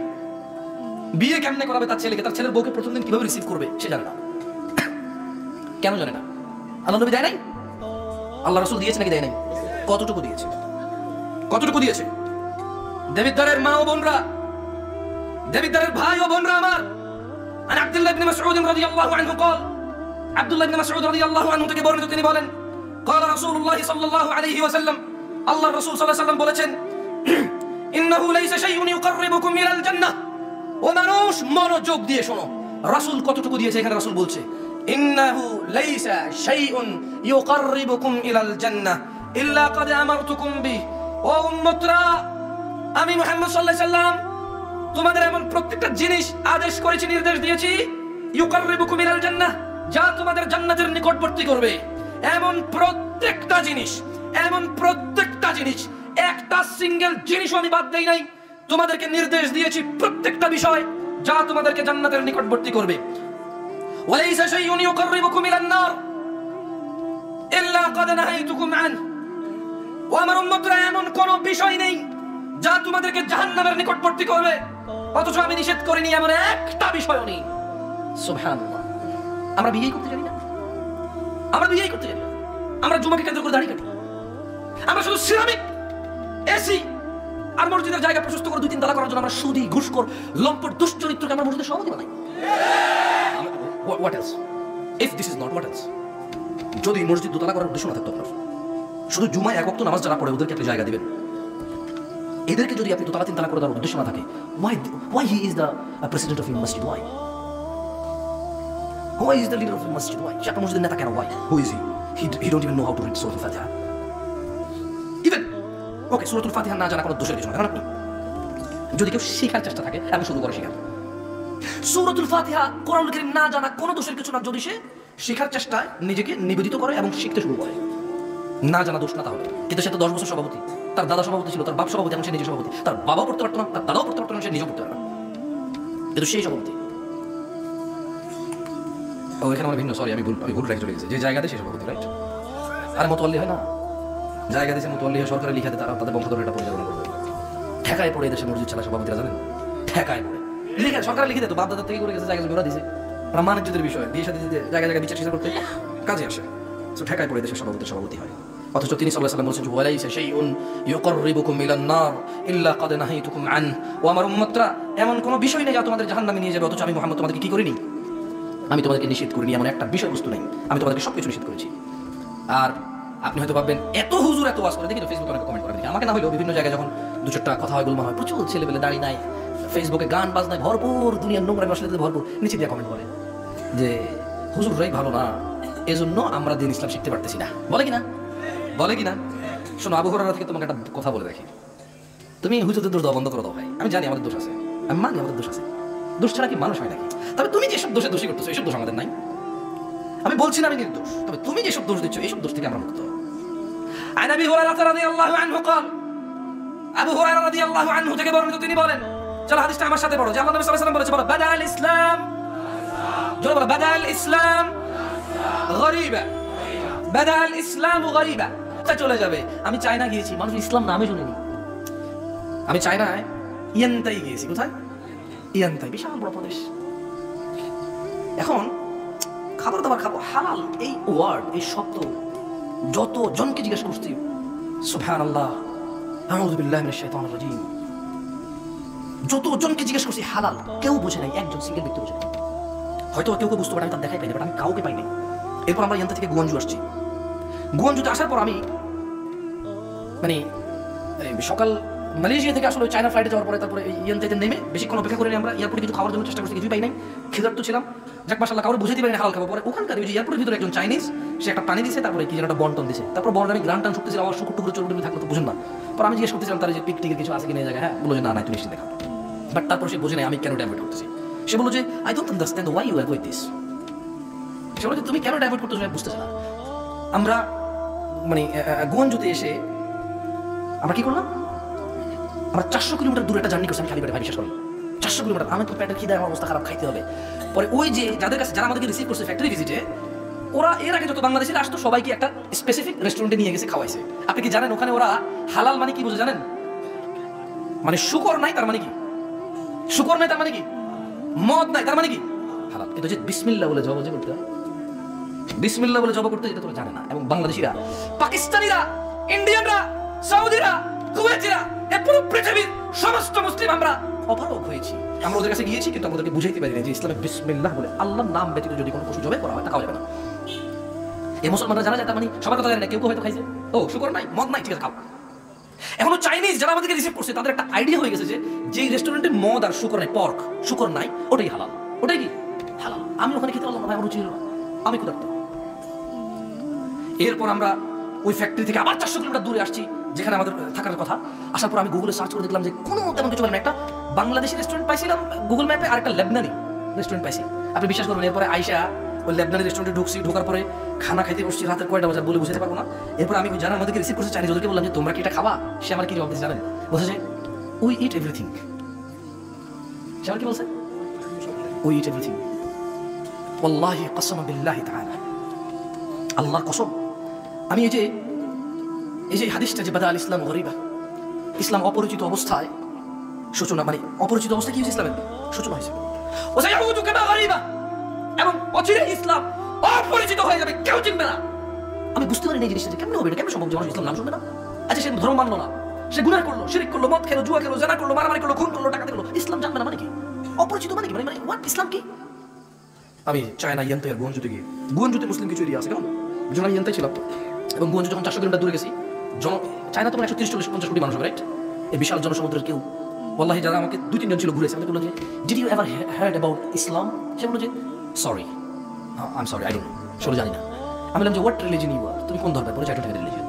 বিয়ে কেমনে করাবে তার ছেলেকে, তার ছেলের বউকে প্রথম দিন কিভাবে রিসিভ করবে সে জানে না। কেন জানে না? আল্লাহ নবী দেয় নাই? আল্লাহ রাসূল দিয়েছে নাকি দেয় নাই? কতটুকু দিয়েছে? কতটুকু দিয়েছে? দেবিদ্বারের মা ও বোনরা, দেবিদ্বারের ভাই ও বোনরা আমার, আন আব্দুল্লাহ ইবনে মাসউদ রাদিয়াল্লাহু আনহু قال, আব্দুল্লাহ ইবনে মাসউদ রাদিয়াল্লাহু আনহু থেকে বর্ণিত, তিনি বলেন قال রাসূলুল্লাহ সাল্লাল্লাহু আলাইহি ওয়াসাল্লাম, আল্লাহর রাসূল সাল্লাল্লাহু আলাইহি ওয়াসাল্লাম বলেছেন ইন্নাহু লাইসা শাইউন ইউকাররিবুকুম ইলাল জান্নাহ। ও মানুষ মনোযোগ দিয়ে শোনো, রাসূল কতটুকু দিয়েছে এখানে? রাসূল বলছে ইন্নাহু লাইসা শাইউন ইউকাররিবুকুম ইলাল জান্নাহ ইল্লা ক্বাদ আমারতুকুম বিহি। ও উম্মতরা, আমি মুহাম্মদ সাল্লাল্লাহু আলাইহি ওয়াসাল্লাম তোমাদের এমন প্রত্যেকটা জিনিস আদেশ করেছি, নির্দেশ দিয়েছি, ইউকাররিবুকুম ইলাল জান্নাহ, যা তোমাদের জান্নাতের নিকটবর্তী করবে। এমন প্রত্যেকটা জিনিস, এমন প্রত্যেকটা জিনিস, একটা সিঙ্গেল জিনিসও আমি বাদ দেই নাই। তোমাদেরকে নির্দেশ দিয়েছি প্রত্যেকটা বিষয় যা তোমাদেরকে জান্নাতের নিকটবর্তী করবে। ওয়ালাইসা শাইউন ইউকাররিবুকুম ইলান নার ইল্লা ক্বাদ নাহাইতুকুম আন। ও আমার উম্মতরা, এমন কোন বিষয় নেই যা তোমাদেরকে জাহান্নামের নিকটবর্তী করবে অথচ আমি নিষেধ করিনি, এমন একটা বিষয়ও নেই। সুবহানাল্লাহ। আমরা বিয়ে করতে জানি না, আমরা বিয়ে করতে জানি না, আমরা জুমাকে কেন্দ্র করে দাড়ি কাটি, আমরা শুধু সিরামিক, এসি আর মসজিদের জায়গা প্রশস্ত করে 2-3 তালা করার জন্য আমরা সুদী, ঘুষখোর, লম্পট, দুশ্চরিত্রকে আমরা মসজিদের সভাপতি বানাই। What else? If this is not, what else? যদি মসজিদ দোতলা করার উদ্দেশ্য না থাকতো আপনার, শুধু জুমায় এক ওয়াক্ত নামাজ যারা পড়ে ওদেরকে একটা জায়গা দিবেন, এদেরকে যদি আপনি দোতলা 3 তালা করে দেওয়ার উদ্দেশ্য না থাকে, why he is the president of your masjid? Why is the leader of the masjid? Why? সে একটা মসজিদের নেতা কেন? Why? Who is he? He don't even know how to read Surah Al-Fatiha. Even ওকে, সূরাতুল ফাতিহা না জানা কোনো দোষের কিছু না, কারণ আপনি যদি কেউ শেখার চেষ্টা থাকে আমি শুরু করে শেখার, সূরাতুল ফাতিহা কোরআনুল কারীম না জানা কোনো দোষের কিছু না, যদি সে শেখার চেষ্টায় নিজেকে নিবেদিত করে এবং শিখতে শুরু করে, না জানা দোষ না তাহলে। কিন্তু সে তো 10 বছর সভাপতি, তার দাদা সভাপতি ছিল, তার বাপ সভাপতি, এবং সে নিজে সভাপতি, তার বাবাও পড়তে পারতো না, তার দাদাও পড়তে পারতো না, সে নিজেও পড়তে পারে না, কিন্তু সেই সভাপতি। ও এখানে আমার ভিন্ন, সরি আমি ভুল রাখে চলে গেছি, যে জায়গাতে সে সভাপতি, রাইট? আরে মতোয়াল্লি হয় না, জায়গা দেশে মতোয়াল্লি হয়, সরকারের লিখাতে তারা তাদের বংশধর এটা পরিচালনা করবে। ঠেকায় পড়ে এদেশে মসজিদ চালা সভাপতিরা, জানেন? ঠেকায় পড়ে লিখে, সরকার লিখে দেয় তো, বাপ দাদার থেকে করে গেছে, জায়গা জমি ওরা দিছে, ওরা মানিজ্যের বিষয় বিয়ে সাথে দিতে জায়গায় জায়গায় বিচার টিচার করতে কাজে আসে, তো ঠেকায় পড়ে দেশের সভাপতি হয়। অথচ তিনি সাল্লাল্লাহু আলাইহি ওয়াসাল্লাম বলেছেন ওয়ালাইসা শাইউন ইউকাররিবুকুম ইলান নার ইল্লা ক্বাদ নাহাইতুকুম আন। ও আমার উম্মতরা, এমন কোনো বিষয় নেই যা তোমাদের জাহান্নামে নিয়ে যাবে অথচ আমি মুহাম্মদ তোমাদেরকে কি করিনি? আমি তোমাদেরকে নিষেধ করিনি, এমন একটা বিষয়বস্তু নেই, আমি তোমাদেরকে সবকিছু নিষেধ করেছি। আর আপনি হয়তো ভাববেন এত হুজুর এত ওয়াজ করে, দেখি তো ফেসবুকে অনেক কমেন্ট করে, দেখি আমাকে না হলেও বিভিন্ন জায়গায় যখন দু চারটা কথা হয় গোলমাল হয়, প্রচুর ছেলেবেলে দাঁড়িয়ে নাই, ফেসবুকে গান বাজনায় ভরপুর, দুনিয়ার নোংরা অশ্লীলতাতে ভরপুর, নিচে দিয়ে কমেন্ট করে যে হুজুররাই ভালো না, এজন্য আমরা দিন ইসলাম শিখতে পারতেছি না। বলে কিনা? বলে কিনা? শোনো, আবু হুরায়রা থেকে তোমাকে একটা কথা বলে রাখি, তুমি হুজুরদের দোষ দেওয়া বন্ধ করে দাও ভাই। আমি জানি আমাদের দোষ আছে, আমি মানি আমাদের দোষ আছে, দোষ ছাড়া কি মানুষ হয় নাকি? তবে তুমি যেসব দোষে দোষী করতেছো এইসব দোষ আমাদের নাই। আমি বলছি না আমি নির্দোষ, তবে তুমি যেসব দোষ দিচ্ছ এইসব দোষ থেকে আমরা মুক্ত। আন আবি হুরায়রা রাদিয়াল্লাহু আনহু قال, আবু হুরায়রা রাদিয়াল্লাহু আনহু থেকে বর্ণিত, তিনি বলেন, চলো হাদিসটা আমার সাথে পড়ো, যে আল্লাহ নবী সাল্লাল্লাহু আলাইহি ওয়াসাল্লাম বলেছে, বলো বাদাল ইসলাম, জোরে বলো বাদাল ইসলাম গরীবা, বাদাল ইসলাম গরীবা, তা চলে যাবে। আমি চায়না গিয়েছি, মানুষ ইসলাম নামে শুনেনি। আমি চায়নায় ইয়ানতাই গিয়েছি। কোথায়? ইয়ানতাই, বিশাল বড় প্রদেশ। এখন খাবার দাবার খাবো, হালাল এই ওয়ার্ড, এই শব্দ যত জনকে জিজ্ঞেস করছি, সুবহানাল্লাহ আউযু বিল্লাহি মিনাশ শাইতানির রাজিম, যত জনকে জিজ্ঞেস করছি হালাল, কেউ বোঝে নাই, একজন সিঙ্গেল ব্যক্তি বোঝে নাই। হয়তো কেউ বুঝতে পারে, আমি তার দেখাই পাইনি, বাট আমি কাউকে পাইনি। এরপর আমরা ইয়ান্তা থেকে গুয়াঞ্জু আসছি। গুয়াঞ্জুতে আসার পর আমি মানে সকাল মালয়েশিয়া থেকে আসলে চায়না ফ্লাইটে যাওয়ার পরে তারপরে ইয়ান্তাইতে নেমে বেশিক্ষণ অপেক্ষা করে আমরা এয়ারপোর্টে কিছু খাওয়ার জন্য চেষ্টা করছি, কিছুই পাই নাই, ক্ষুধার্ত ছিলাম। যাক মাশাআল্লাহ, কাউকে বুঝাইতে পারি না হালাল খাবো। পরে ওখানকার ওই যে এয়ারপোর্টের ভিতরে একজন চাইনিজ, সে একটা পানি দিছে, তারপরে কি যেন একটা বন্টন দিছে, তারপর বন্টন আমি গ্রান টান শুকতেছিলাম, আমার শুকুর টুকুর চলুন থাকলে তো বুঝুন না। পর আমি জিজ্ঞেস করতেছিলাম তার যে পিক টিকের কিছু আছে কিনা এই জায়গায়, হ্যাঁ বললো যে না নাই, তুমি নিশ্চিত দেখা। বাট তারপর সে বোঝে নাই আমি কেন ডাইভার্ট করতেছি। সে বললো যে I don't understand why you are with this. সে বললো যে তুমি কেন ডাইভার্ট করতেছো, আমি বুঝতেছি না। আমরা মানে গুয়াঞ্জুতে এসে আমরা কি করলাম, আমরা 400 কিলোমিটার দূরে একটা জার্নি করছি। আমি খালি পেটে, ভাই বিশ্বাস করেন, 400 কিলোমিটার। আমি তো পেটের খিদায় আমার অবস্থা খারাপ, খাইতে হবে। পরে ওই যে যাদের কাছে, যারা আমাদেরকে রিসিভ করছে ফ্যাক্টরি ভিজিটে, ওরা এর আগে যত বাংলাদেশিরা আসতো সবাইকে একটা স্পেসিফিক রেস্টুরেন্টে নিয়ে গেছে, খাওয়াইছে। আপনি কি জানেন ওখানে ওরা হালাল মানে কি বুঝে জানেন? মানে শুকর নাই তার মানে কি? শুকর নাই তার মানে কি? মদ নাই তার মানে কি? হালাল। কিন্তু যে বিসমিল্লাহ বলে জব করতে, বিসমিল্লাহ বলে জব করতে, যেটা তোরা জানে না। এবং বাংলাদেশিরা, পাকিস্তানিরা, ইন্ডিয়ানরা, সৌদিরা, কুয়েতিরা, এই পুরো পৃথিবীর সমস্ত মুসলিম আমরা অপারগ হয়েছি। আমরা ওদের কাছে গিয়েছি, কিন্তু আমাদেরকে বুঝাইতে পারি না যে ইসলামে বিসমিল্লাহ বলে আল্লাহর নাম ব্যতীত যদি কোনো পশু জবাই করা হয় তা খাওয়া যাবে না। এই মুসলমানরা জানা যায়, তার মানে সবার কথা জানে না, কেউ হয়তো খাইছে, ও শুকর নাই, মদ নাই, ঠিক আছে খাও। এখনো চাইনিজ যারা আমাদেরকে রিসিভ করছে তাদের একটা আইডিয়া হয়ে গেছে যে যেই রেস্টুরেন্টে মদ আর শুকর নাই, পর্ক শুকর নাই, ওটাই হালাল, ওটাই কি হালাল। আমি ওখানে খেতে পারলাম না, আমার রুচি হলো না, আমি ক্ষুধার্ত। এরপর আমরা ওই ফ্যাক্টরি থেকে আবার 400 কিলোমিটার দূরে আসছি, যেখানে আমাদের থাকার কথা। আসার পর আমি গুগলে সার্চ করে দেখলাম যে কোনো তেমন কিছু পাইলাম না। একটা বাংলাদেশি রেস্টুরেন্ট পাইছিলাম গুগল ম্যাপে, আর একটা লেবনানি রেস্টুরেন্ট পাইছি। আপনি বিশ্বাস করবেন, এরপরে আইসা ওই লেবনানি রেস্টুরেন্টে ঢুকছি, ঢোকার পরে খানা খাইতে বসছি, রাতের কয়টা বাজার বলে বুঝতে পারবো না। এরপর আমি যারা আমাদেরকে রিসিভ করছে চাইনিজ, ওদেরকে বললাম যে তোমরা কি এটা খাবা? সে আমার কি জবাব দিচ্ছে জানেন? বলছে যে উই ইট এভরিথিং। সে আমার কি বলছে? We eat everything. ওয়াল্লাহি কসম বিল্লাহি তাআলা, আল্লাহর কসম, আমি এই যে হাদিসটা যে বাদাল ইসলাম গরীবা, ইসলাম অপরিচিত অবস্থায় সূচনা, মানে অপরিচিত অবস্থায় কি হয়েছে? ইসলামের সূচনা হয়েছে। ও সাইউদু কামা গরীবা, এবং অচিরে ইসলাম অপরিচিত হয়ে যাবে, কেউ চিনবে না। আমি বুঝতে পারি না এই জিনিসটা কেমন হবে, এটা কেমন সম্ভব যে মানুষ ইসলাম নাম শুনবে না? আচ্ছা, সে ধর্ম মানলো না, সে গুনাহ করলো, শিরক করলো, মদ খেলো, জুয়া খেলো, জানা করলো, মারামারি করলো, খুন করলো, ডাকাতি করলো, ইসলাম জানবে না মানে কি? অপরিচিত মানে কি? মানে হোয়াট ইসলাম কি? আমি চায়না ইয়ান্তাই আর গুয়াঞ্জুতে গিয়ে, গুয়াঞ্জুতে মুসলিম কিছু এরিয়া আছে, কেমন যখন আমি ইয়ান্তাই ছিলাম, এবং গুয়াঞ্জু যখন 400 কিলোমিটার দূরে গেছি, চায়না তো 130-150 কোটি মানুষ হবে, রাইট? এই বিশাল জনসমুদ্রের কেউ, ওয়াল্লাহি যারা আমাকে 2-3 জন ছিল ঘুরেছে, আমাকে বললো যে did you ever heard about Islam? সে বললো যে sorry, I am sorry, I don't know, সরে জানি না। আমি বললাম যে হোয়াট রিলিজন ইউ আর, তুমি কোন ধর্মের? বলে চাইটা রিলিজন।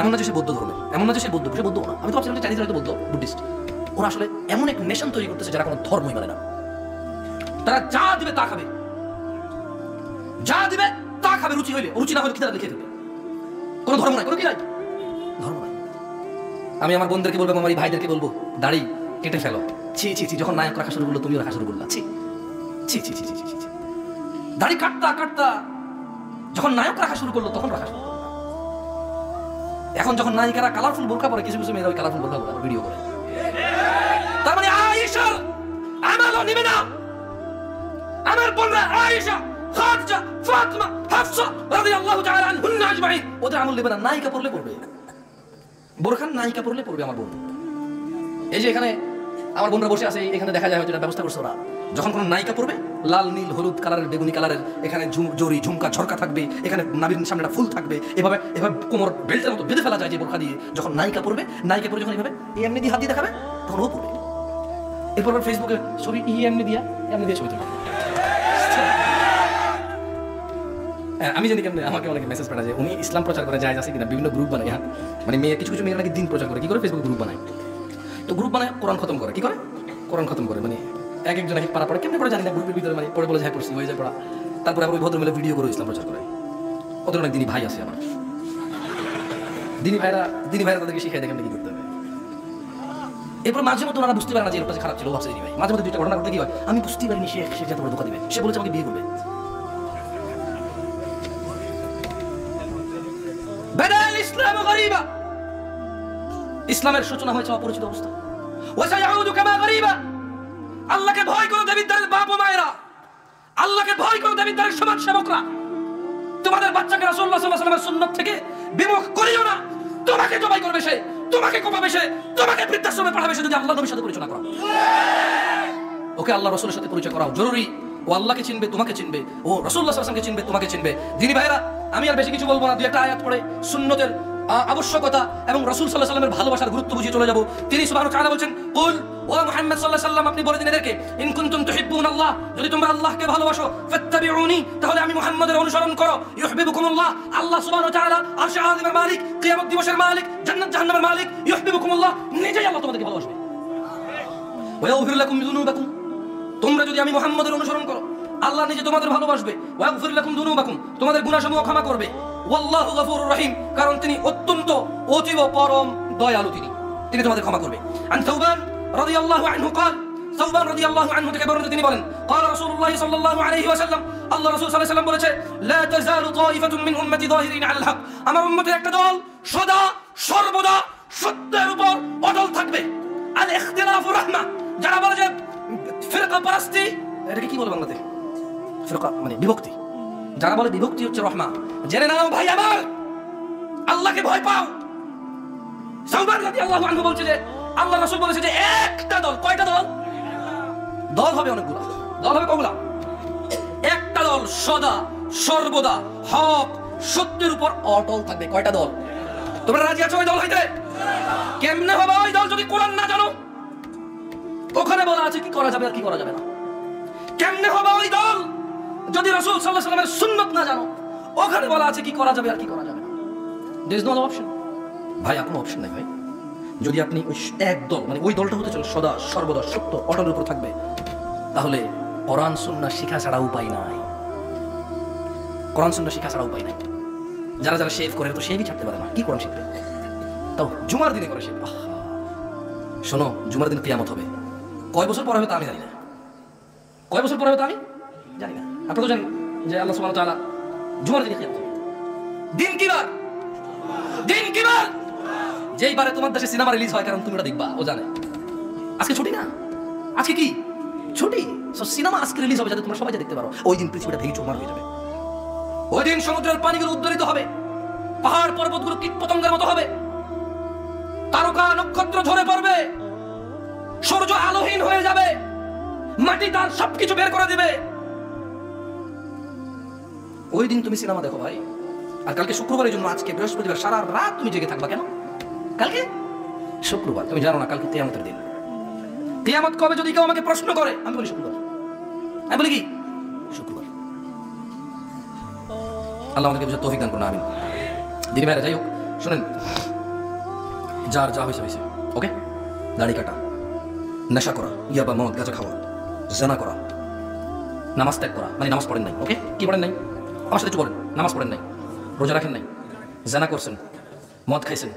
এমন না যে সে বৌদ্ধ ধর্মের, এমন না যে সে বৌদ্ধ না। আমি তো ভাবছিলাম যে চাইনিজ হয়তো বৌদ্ধ, বুদ্ধিস্ট। ওরা আসলে এমন এক নেশন তৈরি করতেছে যারা কোনো ধর্মই মানে না। তারা যা দিবে তা খাবে, যা দিবে তা খাবে, রুচি হইলে, রুচি না হলে খেতে খেয়ে দেবে। কোনো ধর্ম নাই, কোনো কি নাই, ধর্ম নাই। আমি আমার বোনদেরকে বলবো, আমার ভাইদেরকে বলবো, দাড়ি কেটে ফেলো। ছি ছি ছি, যখন নায়ক রাখা শুরু করলো তুমিও রাখা শুরু করলা। ছি ছি ছি ছি ছি ছি, দাড়ি কাটতা কাটতা যখন নায়ক রাখা শুরু করলো তখন রাখা শুরু করলো। এখন যখন নায়িকারা কালারফুল বোরকা পরে, কিছু কিছু মেয়েরা ওই কালারফুল বোরকা পরে ভিডিও করে, তার মানে আয়েশা আমারও নিবে না। আমার বোনরা আয়েশা, খাদিজা, ফাতিমা, হাফসা রাদিয়াল্লাহু তাআলা আনহুন্না আজমাইন, ওদের আমল নেবে না। নায়িকা পরলে পড়বে, বোরখান নায়িকা পরলে পড়বে আমার বোন। এই যে এখানে আমার বোনরা বসে আছে এখানে, দেখা যায় হয়তো এটা ব্যবস্থা করছে ওরা। যখন কোনো নায়িকা পড়বে, লাল নীল হলুদ কালারের বেগুনি কালারের, এখানে জড়ি ঝুমকা ঝরকা থাকবে, এখানে নাভির সামনে একটা ফুল থাকবে, এভাবে এভাবে কোমর বেল্টের মতো বেঁধে ফেলা যায় যে বোরখা দিয়ে। যখন নায়িকা পড়বে যখন এইভাবে এমনি দিয়ে হাত দিয়ে দেখাবে, তখন ও পড়বে। এরপর ফেসবুকে ছবি এমনি দিয়ে ছবি তুলবে। আমি জানি কেমন আমাকে অনেকে মেসেজ পাঠায় যে উনি ইসলাম প্রচার করে যায় আছে কিনা, বিভিন্ন গ্রুপ বানায়। হ্যাঁ, মানে মেয়ে কিছু মেয়েরা নাকি দিন প্রচার করে, কি করে ফেসবুক গ্রুপ বানায়। তো গ্রুপ বানায় কোরআন খতম করে, কি করে কোরআন খতম করে, মানে এক একজন এক পাড়া পড়ে, কেমনি পড়ে জানি না, গ্রুপের ভিতরে মানে পড়ে বলে যায় পড়ছি হয়ে যায় পড়া। তারপরে আবার ওই ভদ্রমহিলা ভিডিও করে ইসলাম প্রচার করে। ওদের অনেক দিনী ভাই আছে আমার, দিনী ভাইরা তাদেরকে শিখাই দেখেন কি করতে হবে। এরপর মাঝে মধ্যে ওনারা বুঝতে পারে না যে এরপর খারাপ ছিল, ভাবছে দিনী ভাই। মাঝে মধ্যে দুইটা ঘটনা ঘটে কি হয়, আমি বুঝতেই পারিনি সে যাতে বড় ধোকা দিবে, সে বলেছে আমাকে বিয়ে করবে। ইসলাম গরিবা, ইসলামের সূচনা হয়েছে অপরিচিত অবস্থা। ওয়াসায়াউদু কামা গরিবা, আল্লাহকে ভয় করো দেবীদ্বারের বাপ ও মায়েরা, আল্লাহকে ভয় করো দেবীদ্বারের সমাজ সেবকরা। তোমাদের বাচ্চাকে রাসূলুল্লাহ সাল্লাল্লাহু আলাইহি ওয়াসাল্লামের সুন্নাত থেকে বিমুখ করিও না। তোমাকে জবাই করবে সে, তোমাকে কোপাবে সে, তোমাকে বৃদ্ধাশ্রমে পাঠাবে সে যদি আল্লাহর নবীর সাথে পরিচয় করাও। ওকে আল্লাহ রাসূলের সাথে পরিচয় করাও জরুরি। ও আল্লাহকে চিনবে, তোমাকে চিনবে, ও রাসূলুল্লাহ সাল্লাল্লাহু আলাইহি ওয়াসাল্লামকে চিনবে, তোমাকে চিনবে। দিনী ভাইরা, আমি আর বেশি কিছু বলবো না, দুই একটা আয়াত পড়ে সুন্নতের আবশ্যকতা এবং রাসূল সাল্লাল্লাহু আলাইহি ওয়াসাল্লামের ভালোবাসার গুরুত্ব বুঝিয়ে চলে যাব। তিনি সুবহানাহু ওয়া তাআলা বলছেন, কুল ওয়া মুহাম্মদ সাল্লাল্লাহু আলাইহি ওয়াসাল্লাম, আপনি বলে দিন এদেরকে, ইন কুনতুম তুহিব্বুনাল্লাহ, যদি তোমরা আল্লাহকে ভালোবাসো, ফাত্তাবিউনি, তাহলে আমি মুহাম্মদের অনুসরণ করো। ইউহিব্বুকুমুল্লাহ, আল্লাহ সুবহানাহু ওয়া তাআলা আরশে আযিমের মালিক, কিয়ামত দিবসের মালিক, জান্নাত জাহান্নামের মালিক। ইউহিব্বুকুমুল্লাহ, নিজেই আল্লাহ তোমাদেরকে ভালোবাসবে। ওয়া ইয়াগফির লাকুম যুনুবাকুম, তোমরা যদি আমি মুহাম্মদের অনুসরণ করো, আল্লাহ নিজে তোমাদের ভালোবাসবে। ওয়া ইয়াগফির লাকুম যুনুবাকুম, তোমাদের গুনাহসমূহ ক্ষমা করবে। ওয়াল্লাহু গফুরুর রহিম, কারণ তিনি অত্যন্ত অতীব পরম দয়ালু, তিনি তোমাদের ক্ষমা করবে। আন সাউবান রাদিয়াল্লাহু আনহু قال, সাউবান রাদিয়াল্লাহু আনহু থেকে বর্ণিত, তিনি বলেন, قال রাসূলুল্লাহ সাল্লাল্লাহু আলাইহি ওয়াসাল্লাম, আল্লাহ রাসূল সাল্লাল্লাহু আলাইহি ওয়াসাল্লাম বলেছে, লা তাযালু তাইফাতুম মিন উম্মতি যাহিরিন আলাল হক, আমার উম্মতের একটা দল সদা সর্বদা সত্যের উপর অটল থাকবে। আল ইখতিলাফু রাহমা, যারা বলে যে ফিরকা পারস্তি, এটাকে কি বলে বাংলাতে, ফিরকা মানে বিভক্তি, যারা বলে বিভক্তি হচ্ছে রহমা, জেনে নাও ভাই আমার, আল্লাহকে ভয় পাও। সাউবান রাদিয়াল্লাহু আনহু বলছে যে আল্লাহ রাসূল বলেছে যে একটা দল, কয়টা দল? দল হবে অনেকগুলো, দল হবে কয়গুলো? একটা দল সদা সর্বদা হক সত্যের উপর অটল থাকবে। কয়টা দল? তোমরা রাজি আছো ওই দল হইতে? কেমনে হবে ওই দল যদি কোরআন না জানো? ওখানে বলা আছে কি করা যাবে আর কি করা যাবে না। কেমনে হবে ওই দল যদি রাসূল সাল্লাল্লাহু আলাইহি ওয়াসাল্লামের সুন্নাত না জানো? ওখানে বলা আছে কি করা যাবে আর কি করা যাবে না। দেয়ার ইজ নো অপশন ভাই, কোনো অপশন নাই ভাই। যদি আপনি ওই এক দল, মানে ওই দলটা হতে চলে সদা সর্বদা সত্য অটলের উপর থাকবে, তাহলে কোরআন সুন্নাহ শিখা ছাড়া উপায় নাই। কোরআন সুন্নাহ শিখা ছাড়া উপায় নাই। যারা যারা শেভ করে তো শেভই ছাড়তে পারে না, কি কোরআন শিখবে? তাও জুমার দিনে করে শেভ। শোনো, জুমার দিন কিয়ামত হবে, কয় বছর পরে হবে তা আমি জানি না, কয় বছর পরে হবে তা আমি জানি না। আপনারা তো জানেন যে আল্লাহ সুবহানাহু ওয়া তাআলা জুমার দিনে কিয়ামত হবে। দিন কি বার? দিন কি বার? যেই বারে তোমার দেশে সিনেমা রিলিজ হয়, কারণ তুমি ওটা দেখবা, ও জানে আজকে ছুটি না, আজকে কি ছুটি, সো সিনেমা আজকে রিলিজ হবে যাতে তোমরা সবাই দেখতে পারো। ওই দিন পৃথিবীটা ভেঙে চুরমার হয়ে যাবে। ওই দিন সমুদ্রের পানিগুলো উদ্দোলিত হবে, পাহাড় পর্বতগুলো কীট পতঙ্গের মতো হবে, তারকা নক্ষত্র ঝরে পড়বে, সূর্য আলোহীন হয়ে যাবে, মাটি তার সবকিছু বের করে দিবে। ওই দিন তুমি সিনেমা দেখো ভাই। আর কালকে শুক্রবারের জন্য আজকে বৃহস্পতিবার সারা রাত তুমি জেগে থাকবা কেন? কালকে শুক্রবার, তুমি জানো না কালকে কিয়ামতের দিন। কিয়ামত কবে যদি কেউ আমাকে প্রশ্ন করে, আমি বলি শুক্রবার। আমি বলি কি? শুক্রবার। আল্লাহ আমাদেরকে বুঝার তৌফিক দান করুন, আমিন। দিদি ভাইরা, যাই হোক, শুনেন, যার যা হয়েছে হয়েছে, ওকে? দাড়ি কাটা, নেশা করা, ইয়াবা মদ গাঁজা খাওয়া, জেনা করা, নামাজ ত্যাগ করা, মানে নামাজ পড়েন নাই, ওকে? কি পড়েন নাই? আমার সাথে একটু বলেন। নামাজ পড়েন নাই, রোজা রাখেন নাই, জেনা করছেন, মদ খাইছেন,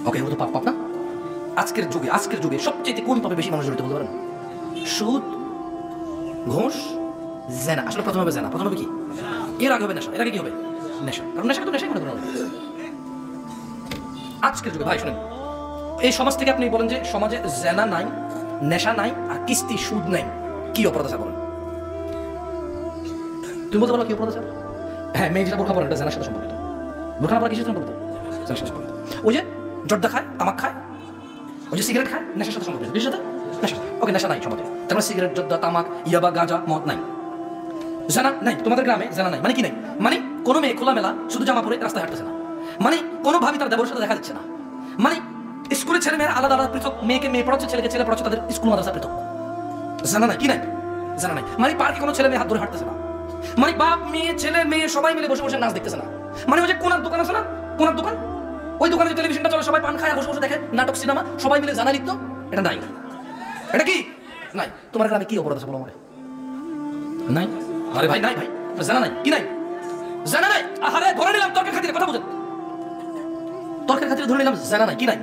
ওকে? এগুলো তো পাপ, পাপ না? আজকের যুগে সবচেয়ে কোন পাপে বেশি মানুষ জড়িত বলতে পারেন? সুদ, ঘুষ, জেনা। আসলে প্রথমে হবে জেনা, প্রথমে হবে কি? এর আগে হবে নেশা, এর আগে কি হবে? নেশা। কারণ নেশা তো নেশাই মনে করেন আজকের যুগে। ভাই শুনেন, এই সমাজ থেকে আপনি বলেন যে সমাজে জেনা নাই, নেশা নাই, আর কিস্তি সুদ নাই, কি অপরাধ আছে বলেন? তুমি বলতে পারো কি অপরাধ আছে? হ্যাঁ, মেয়ে যেটা বোরখা পরে এটা জেনার সাথে সম্পর্কিত। বোরখা পরা কিসের সম্পর্কিত? জেনার সাথে সম্পর্কিত। ওই যে জর্দা খায়, তামাক খায়, ওই যে সিগারেট খায়, নেশার সাথে সম্পর্ক, বিশের সাথে নেশা, ওকে নেশা নাই সমাজে, তারপরে সিগারেট, জর্দা, তামাক, ইয়াবা, গাঁজা, মদ নাই, জানা নাই, তোমাদের গ্রামে জানা নাই, মানে কি নাই, মানে কোনো মেয়ে খোলামেলা শুধু জামা পরে রাস্তায় হাঁটতেছে না, মানে কোনো ভাবি তার দেবরের সাথে দেখা দিচ্ছে না, মানে স্কুলের ছেলে মেয়েরা আলাদা আলাদা পৃথক, মেয়েকে মেয়ে পড়াচ্ছে, ছেলেকে ছেলে পড়াচ্ছে, তাদের স্কুল মাদ্রাসা পৃথক, জানা নাই, কি নাই, জানা নাই, মানে পার্কে কোনো ছেলে মেয়ে হাত ধরে হাঁটতেছে না, মানে বাপ মেয়ে ছেলে মেয়ে সবাই মিলে বসে বসে নাচ দেখতেছে না, মানে ওই যে কোনার দোকান আছে না, কোনার দোকান, ওই দোকানে যে টেলিভিশনটা চলে সবাই পান খায় বসে বসে দেখে নাটক সিনেমা, সবাই মিলে জানা লিখতো, এটা নাই, এটা কি নাই। তোমার গ্রামে কি অপরাধ আছে বলো আমারে? নাই, আরে ভাই নাই, ভাই জানা নাই, কি নাই, জানা নাই, আরে ধরে নিলাম তর্কের খাতিরে, কথা বুঝেন, তর্কের খাতিরে ধরে নিলাম জানা নাই, কি নাই,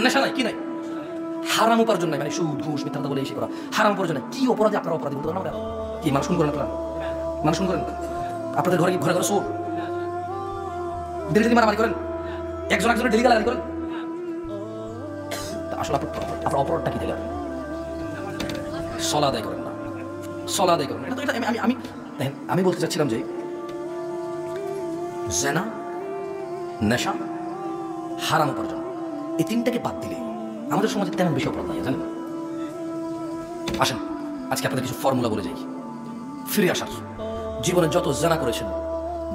নেশা নাই, কি নাই, হারাম উপার্জন নাই, মানে সুদ ঘুষ মিথ্যা কথা বলে এসে করা, হারাম উপার্জন নাই, কি অপরাধে আপনারা অপরাধী বলতে পারেন? কি মানুষ খুন করেন আপনারা? মানুষ খুন করেন? আপনাদের ঘরে ঘরে ঘরে চোর ডেলি ডেলি মারামারি করেন, একজন একজনের ডেলি গালাগালি করেন, আসলে আপনার অপরাধটা কি দিলেন? সলা আদায় করেন না, সলা আদায় করেন না। এটা আমি দেখেন, আমি বলতে চাচ্ছিলাম যে জেনা, নেশা, হারাম উপার্জন, এই তিনটাকে বাদ দিলে আমাদের সমাজে তেমন বেশি অপরাধ নাই, জানেন? আসেন আজকে আপনাদের কিছু ফর্মুলা বলে যাই ফিরে আসার। জীবনে যত জেনা করেছেন,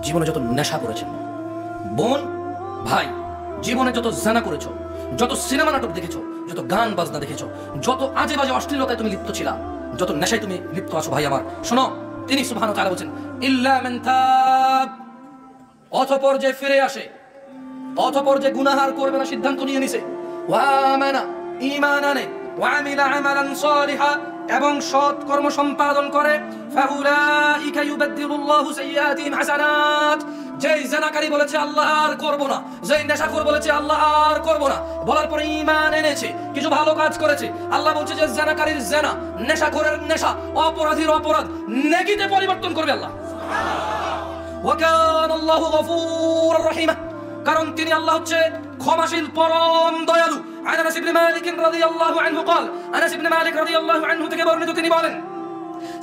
জীবনে যত নেশা করেছেন, বোন ভাই, জীবনে যত জেনা করেছো, যত সিনেমা নাটক দেখেছো, যত গান বাজনা দেখেছো, যত আজে বাজে অশ্লীলতায় তুমি লিপ্ত ছিলা, যত নেশায় তুমি লিপ্ত আছো, ভাই আমার শোনো, তিনি সুবহানাহু ওয়া তাআলা বলেন ইল্লা মান তাব, অতঃপর যে ফিরে আসে, অতঃপর যে গুনাহার করবে না সিদ্ধান্ত নিয়ে নিছে, ওয়া আমানা, ঈমান আনে, ওয়া আমিলা আমালান সালিহা, এবং সৎ কর্ম সম্পাদন করে, ফাউলাইকা ইউবাদদিলুল্লাহু সাইয়্যাতিহিম হাসানাত, যেই জেনাকারী বলেছে আল্লাহ আর করব না, যেই নেশাখোর বলেছে আল্লাহ আর করব না, বলার পরে ঈমান এনেছে, কিছু ভালো কাজ করেছে, আল্লাহ বলছে যে জেনাকারীর জেনা, নেশাখোরের নেশা, অপরাধীর অপরাধ নেকিতে পরিবর্তন করবে আল্লাহ। ওয়া কানাল্লাহু গফুরুর রহিম, কারণ তিনি আল্লাহ হচ্ছে ক্ষমাশীল, পরম দয়ালু। আনাস ইবনে মালিক রাদিয়াল্লাহু আনহু قال, আনাস ইবনে মালিক রাদিয়াল্লাহু আনহু থেকে বর্ণিত, তিনি বলেন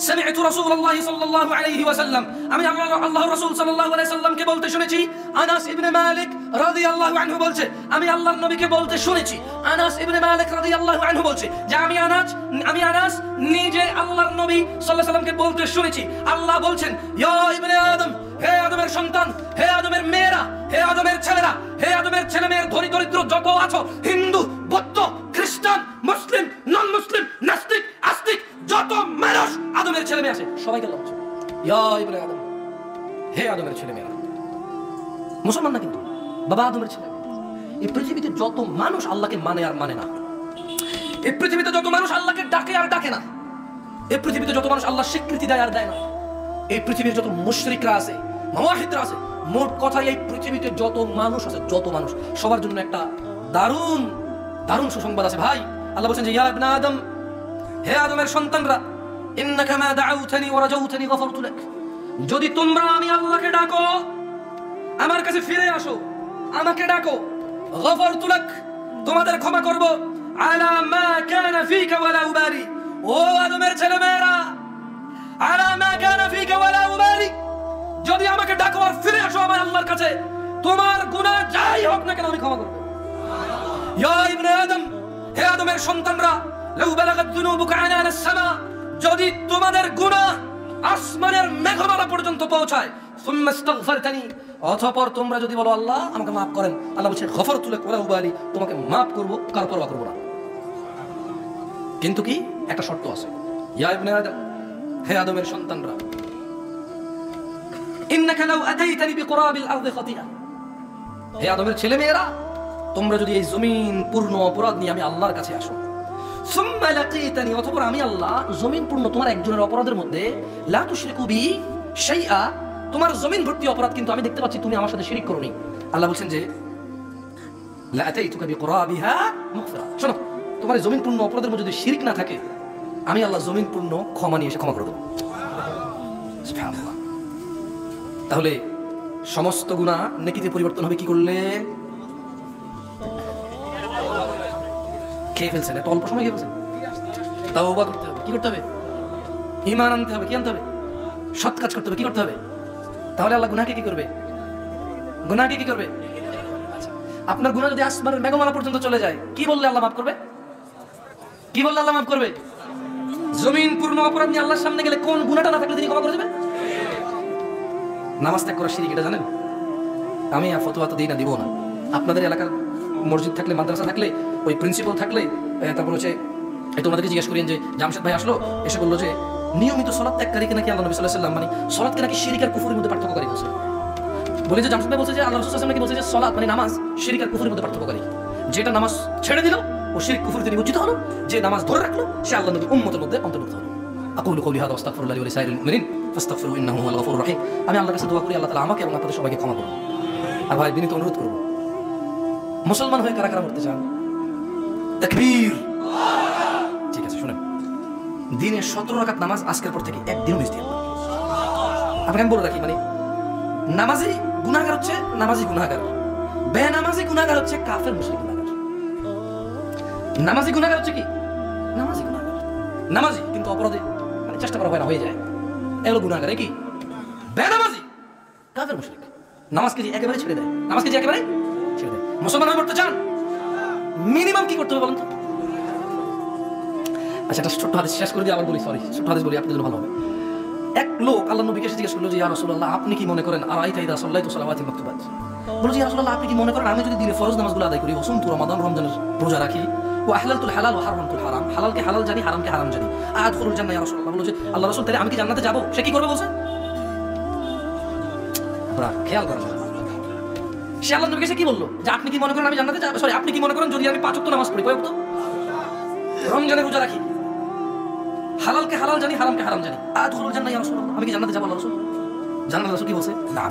سمعت رسول الله صلى الله عليه وسلم, আমি আল্লাহর রাসূল সাল্লাল্লাহু আলাইহি সাল্লামকে বলতে শুনেছি। আনাস ইবনে মালিক রাদিয়াল্লাহু আনহু বলছে, আমি আল্লাহর নবীকে বলতে শুনেছি। আনাস ইবনে মালিক রাদিয়াল্লাহু আনহু বলছে যে আমি আনাস নিজে আল্লাহর নবী সাল্লাল্লাহু আলাইহি সাল্লামকে বলতে শুনেছি। আল্লাহ বলছেন, ইয়া ইবনে আদম, হে আদমের সন্তান, হে আদমের মেয়েরা, হে আদমের ছেলেরা, হে আদমের ছেলে মেয়ের ধনী দরিদ্র যত আছো, হিন্দু, বৌদ্ধ, খ্রিস্টান, মুসলিম, নন মুসলিম, নাস্তিক, আস্তিক, যত মানুষ আদমের ছেলে মেয়ে আছে, সবাইকে আল্লাহ বলছে ইয়া ইবনে আদম, হে আদমের ছেলে মেয়েরা। মুসলমান না কিন্তু, বাবা আদমের ছেলে। এই পৃথিবীতে যত মানুষ আল্লাহকে মানে আর মানে না, এই পৃথিবীতে যত মানুষ আল্লাহকে ডাকে আর ডাকে না, এই পৃথিবীতে যত মানুষ আল্লাহ স্বীকৃতি দেয় আর দেয় না, এই পৃথিবীর যত মুশরিকরা আছে, মুওয়াহিদরা আছে, মোট কথা এই পৃথিবীতে যত মানুষ আছে, যত মানুষ, সবার জন্য একটা দারুণ দারুণ সুসংবাদ আছে ভাই। আল্লাহ বলেন যে ইয়া ইবনে আদম, হে আদমের সন্তানরা, ইন্নাকা মা দাউতানি ওয়া রাজাউতানি গফারতু লাক, যদি তোমরা আমি আল্লাহকে ডাকো, আমার কাছে ফিরে আসো, আমাকে ডাকো, গফারতু লাক, তোমাদের ক্ষমা করব, আলা মা কানা ফিকা ওয়ালা উবালি, ও আদমের ছেলেমেয়েরা, আলা মা কানা ফিকা ওয়ালা উবালি, যদি আমাকে ডাকো আর ফিরে আসো আমার আল্লাহর কাছে, তোমার গুনাহ যাই হোক না কেন আমি ক্ষমা করব। ইয়া ইবনে আদম, হে আদমের সন্তানরা, লাউ বালাগাত যুনুবুকা আনানাস সামা, যদি তোমাদের গুনাহ আসমানের মেঘমালা পর্যন্ত পৌঁছায়, সুম্মা ইস্তাগফারতানি, অতঃপর তোমরা যদি বলো আল্লাহ আমাকে মাফ করেন, আল্লাহ বলছে গফারতু লাক ওয়া লা উবালি, তোমাকে মাফ করব, কার পরোয়া করব না। কিন্তু কি একটা শর্ত আছে, ইয়া ইবনে আদম, হে আদমের সন্তানরা, ইন্নাকা লাউ আতাইতানি বিকুরাবিল আরদি খাতিয়া, হে আদমের ছেলে মেয়েরা, তোমরা যদি এই জমিন পূর্ণ অপরাধ নিয়ে আমি আল্লাহর কাছে আসো, সুম্মা লাকিতানি, অতঃপর আমি আল্লাহ জমিন পূর্ণ তোমার একজনের অপরাধের মধ্যে, লা তুশরিকু বি শাইআ, তোমার জমিন ভর্তি অপরাধ কিন্তু আমি দেখতে পাচ্ছি তুমি আমার সাথে শিরিক করোনি, আল্লাহ বলছেন যে লা আতাইতুকা বিকুরাবিহা মাগফিরা, শোনো, তোমার জমিন পূর্ণ অপরাধের মধ্যে যদি শিরিক না থাকে, আমি আল্লাহ জমিন পূর্ণ ক্ষমা নিয়ে এসে ক্ষমা করে দেব। সুবহানাল্লাহ। তাহলে সমস্ত গুনাহ নেকিতে পরিবর্তন হবে কি করলে? খেয়ে ফেলছেন, এত অল্প সময় খেয়ে ফেলছেন, তাওবা করতে হবে, কি করতে হবে? ঈমান আনতে হবে, কি আনতে হবে? সৎ কাজ করতে হবে, কি করতে হবে? তাহলে আল্লাহ গুনাহকে কি করবে? গুনাহকে কি করবে? আপনার গুনাহ যদি আসমানের মেঘমালা পর্যন্ত চলে যায়, কি বললে আল্লাহ মাফ করবে? কি বললে আল্লাহ মাফ করবে? জমিন পূর্ণ অপরাধ নিয়ে আল্লাহর সামনে গেলে কোন গুনাহটা না থাকলে তিনি ক্ষমা করে দেবেন? নামাজ ত্যাগ করা শিরক, এটা জানেন? আমি আর ফতোয়া তো দিই না, দিব না। আপনাদের এলাকার মসজিদ থাকলে, মাদ্রাসা থাকলে, ওই প্রিন্সিপাল থাকলে, তারপর হচ্ছে তোমাদেরকে জিজ্ঞেস করেন যে জামশেদ ভাই আসলো, এসে বললো যে নিয়মিত সালাত ত্যাগকারীকে নাকি আল্লাহ নবী সাল্লাল্লাহু আলাইহি ওয়াসাল্লাম মানে সালাতকে নাকি শিরক আর কুফরের মধ্যে পার্থক্যকারী বলছে। বলে যে জামশেদ ভাই বলছে যে আল্লাহ রাসূল সাল্লাল্লাহু আলাইহি ওয়াসাল্লাম নাকি বলছে যে সালাত মানে নামাজ শিরক আর কুফরের মধ্যে পার্থক্যকারী। যেটা নামাজ ছেড়ে দিল ও শিরক কুফরে তিনি উচিত হলো, যে নামাজ ধরে রাখলো সে আল্লাহ নবীর উম্মতের মধ্যে অন্তর্ভুক্ত হলো। আকুলু কওলি হাযা ওয়াস্তাগফিরুল্লাহ ওয়া লিসাইরিল মুমিনিন ফাস্তাগফিরুহু ইন্নাহু হুয়াল গফুরুর রহিম। আমি আল্লাহর কাছে দোয়া করি আল্লাহ তাআলা আমাকে এবং আপনাদের সবাইকে ক্ষমা করুন। আর ভাই বিনীত অনুরোধ করব, মুসলমান হয়ে কারা কারা মরতে চান? তাকবীর। ঠিক আছে, শুনেন, দিনে 17 রাকাত নামাজ আজকের পর থেকে একদিনও মিস দিবেন না। আপনাকে আমি বলে রাখি, মানে নামাজি গুনাহগার হচ্ছে নামাজি গুনাহগার, বেনামাজি গুনাহগার হচ্ছে কাফের মুশরিক গুনাহগার। নামাজি গুনাহগার হচ্ছে কি? নামাজি গুনাহগার, নামাজি কিন্তু অপরাধে মানে চেষ্টা করা হয় না, হয়ে যায়, এগুলো গুনাহগার। কি? বেনামাজি কাফের মুশরিক। নামাজকে যে একেবারে ছেড়ে দেয়, নামাজকে যে একেবারে ছেড়ে দেয়। মুসলমান হয়ে মরতে চান, মিনিমাম কি করতে হবে বলেন তো? আচ্ছা, একটা ছোট্ট হাদিস শেষ করে দিয়ে আবার বলি, সরি, ছোট্ট হাদিস বলি, আপনাদের জন্য ভালো হবে। এক লোক আল্লাহ নবীকে এসে জিজ্ঞেস করলো যে ইয়া রাসূলুল্লাহ, আপনি কি মনে করেন আরাইতা ইযা সাল্লাইতু সালাওয়াতিল মাকতুবাত, বলল যে ইয়া রাসূলুল্লাহ, আপনি কি মনে করেন আমি যদি দিনে ফরজ নামাজগুলো আদায় করি, ওয়াসুমতু রমাদান, রমজানের রোজা রাখি, ওয়া আহলালতুল হালাল ওয়া হারামতুল হারাম, হালালকে হালাল জানি, হারামকে হারাম জানি, আদখুলুল জান্নাহ, ইয়া রাসূলুল্লাহ, বলল যে আল্লাহ রাসূল, তাহলে আমি কি জান্নাতে যাব? সে কি করবে বলছেন? আপনারা খেয়াল করেন, সে আল্লাহ নবীকে কি বললো যে আপনি কি মনে করেন আমি জান্নাতে যাব, সরি, আপনি কি মনে করেন যদি আমি 5 ওয়াক্ত নামাজ পড়ি, কয় ওয়াক্ত, রমজানের রোজা রাখি, হালালকে হালাল জানি, হারামকে হারাম জানি, আদখুলুল জান্নাহ, ইয়া রাসূলুল্লাহ, আমি কি জান্নাতে যাব? আল্লাহ রাসূল, জান্নাতের রাসূল কি বলছে? না।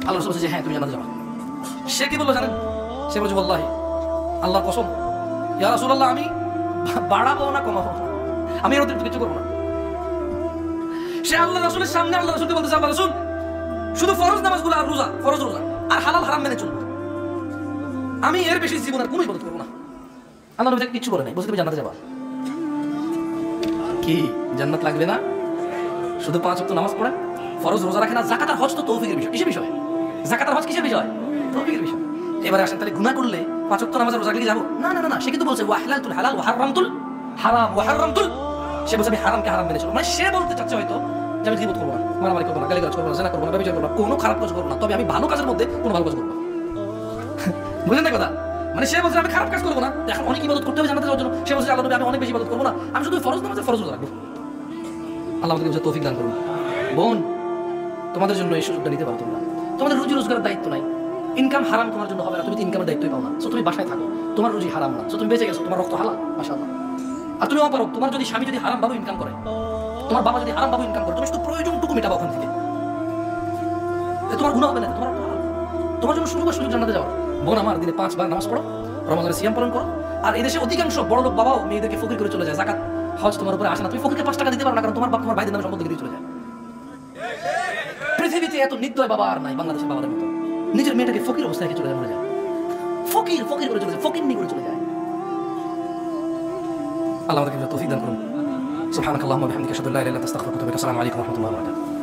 আল্লাহ রাসূল বলছে যে হ্যাঁ, তুমি জান্নাতে যাবে। সে কি বললো জানেন? সে বলছে ওয়াল্লাহি, আল্লাহর কসম, ইয়া রাসূলুল্লাহ, আমি বাড়াবো না কমাবো না, আমি এর অতিরিক্ত কিছু করবো না। সে আল্লাহ রাসূলের সামনে আল্লাহ রাসূলকে বলতেছে, আল্লাহ রাসূল, শুধু ফরজ নামাজগুলো আর রোজা, ফরজ রোজা আর হালাল হারাম মেনে চলবো, আমি এর বেশি জীবন আর কোনো ইবাদত করবো না। আল্লাহ নবী তাকে কিচ্ছু বলে নাই, বলছে তুমি জান্নাতে যাবা। কি জান্নাত লাগবে না? শুধু 5 ওয়াক্ত নামাজ পড়েন, ফরজ রোজা রাখেন, আর যাকাত আর হজ তো তৌফিকের বিষয়। কিসের বিষয়? যাকাত আর হজ কিসের বিষয়? তৌফিকের বিষয়। এবারে আসেন, তাহলে গুনাহ করলে 5 ওয়াক্ত নামাজ রোজা রেখে যাবো? না না না, সে কিন্তু বলছে ওয়া আহলালতুল হালাল ওয়া হারামতুল হারাম ওয়া হারামতুল, সে বলছে আমি হারামকে হারাম মেনে চলবো। মানে সে বলতে চাচ্ছে হয়তো যে আমি গীবত করবো না, মারামারি করবো না, গালিগালাজ করবো না, জিনা করবো না, ব্যভিচার করবো না, কোনো খারাপ কাজ করবো না, তবে আমি ভালো কাজের মধ্যে কোনো ভালো কাজ করবো না। বুঝলেন না কথা? মানে সে বলছে আমি খারাপ কাজ করবো না, এখন অনেক ইবাদত করতে হবে জান্নাতে যাওয়ার জন্য, সে বলছে আল্লাহ নবী আমি অনেক বেশি ইবাদত করবো না, আমি শুধু ফরজ নামাজে ফরজ রোজা রাখবো। আল্লাহ আমাদেরকে তৌফিক দান করুন। বোন, তোমাদের জন্য এই সুযোগটা নিতে পারো। তোমরা, তোমাদের রুজি রোজগারের দায়িত্ব নাই, ইনকাম হারাম তোমার জন্য হবে না, তুমি ইনকামের দায়িত্বই পাও না, সো তুমি বাসায় থাকো, তোমার রুজি হারাম না, সো তুমি বেঁচে গেছো, তোমার রক্ত হালাল, মাশাআল্লাহ। আর তুমি অপারক, তোমার যদি স্বামী যদি হারাম ভাবে ইনকাম করে, তোমার বাবা যদি হারাম ভাবে ইনকাম করে, তুমি শুধু প্রয়োজনটুকু মেটাবো ওখান থেকে, তোমার গুনাহ হবে না, তোমার জন্য সুযোগ জান্নাতে যাওয়ার। বোন আমার, দিনে 5 বার নামাজ পড়ো, রমজানের সিয়াম পালন করো। আর এই দেশে অধিকাংশ বড় লোক বাবাও মেয়েদেরকে ফকির করে চলে যায়, যাকাত হজ তোমার উপরে আসে না, তুমি ফকিরকে 5 টাকা দিতে পারো না, কারণ তোমার বাপ তোমার ভাইদের নামে সম্পত্তি দিয়ে চলে যায়। পৃথিবীতে এত নির্দয় বাবা আর নাই বাংলাদেশের বাবাদের মতো, নিজের মেয়েটাকে ফকির অবস্থায় রেখে চলে যায়, মরে যায়, ফকির ফকির করে চলে যায়, ফকির নিয়ে করে চলে যায়। আল্লাহ আমাদেরকে তৌফিক দান করুন। সুবহানাকাল্লাহুম্মা ওয়া বিহামদিকা আশহাদু আল্লা ইলাহা ইল্লা আনতা আস্তাগফিরুকা ওয়া আতুবু ইলাইক। আসসালামু আলাইকুম ওয়া রাহমাতুল্লাহি ওয়া বারাকাতুহু।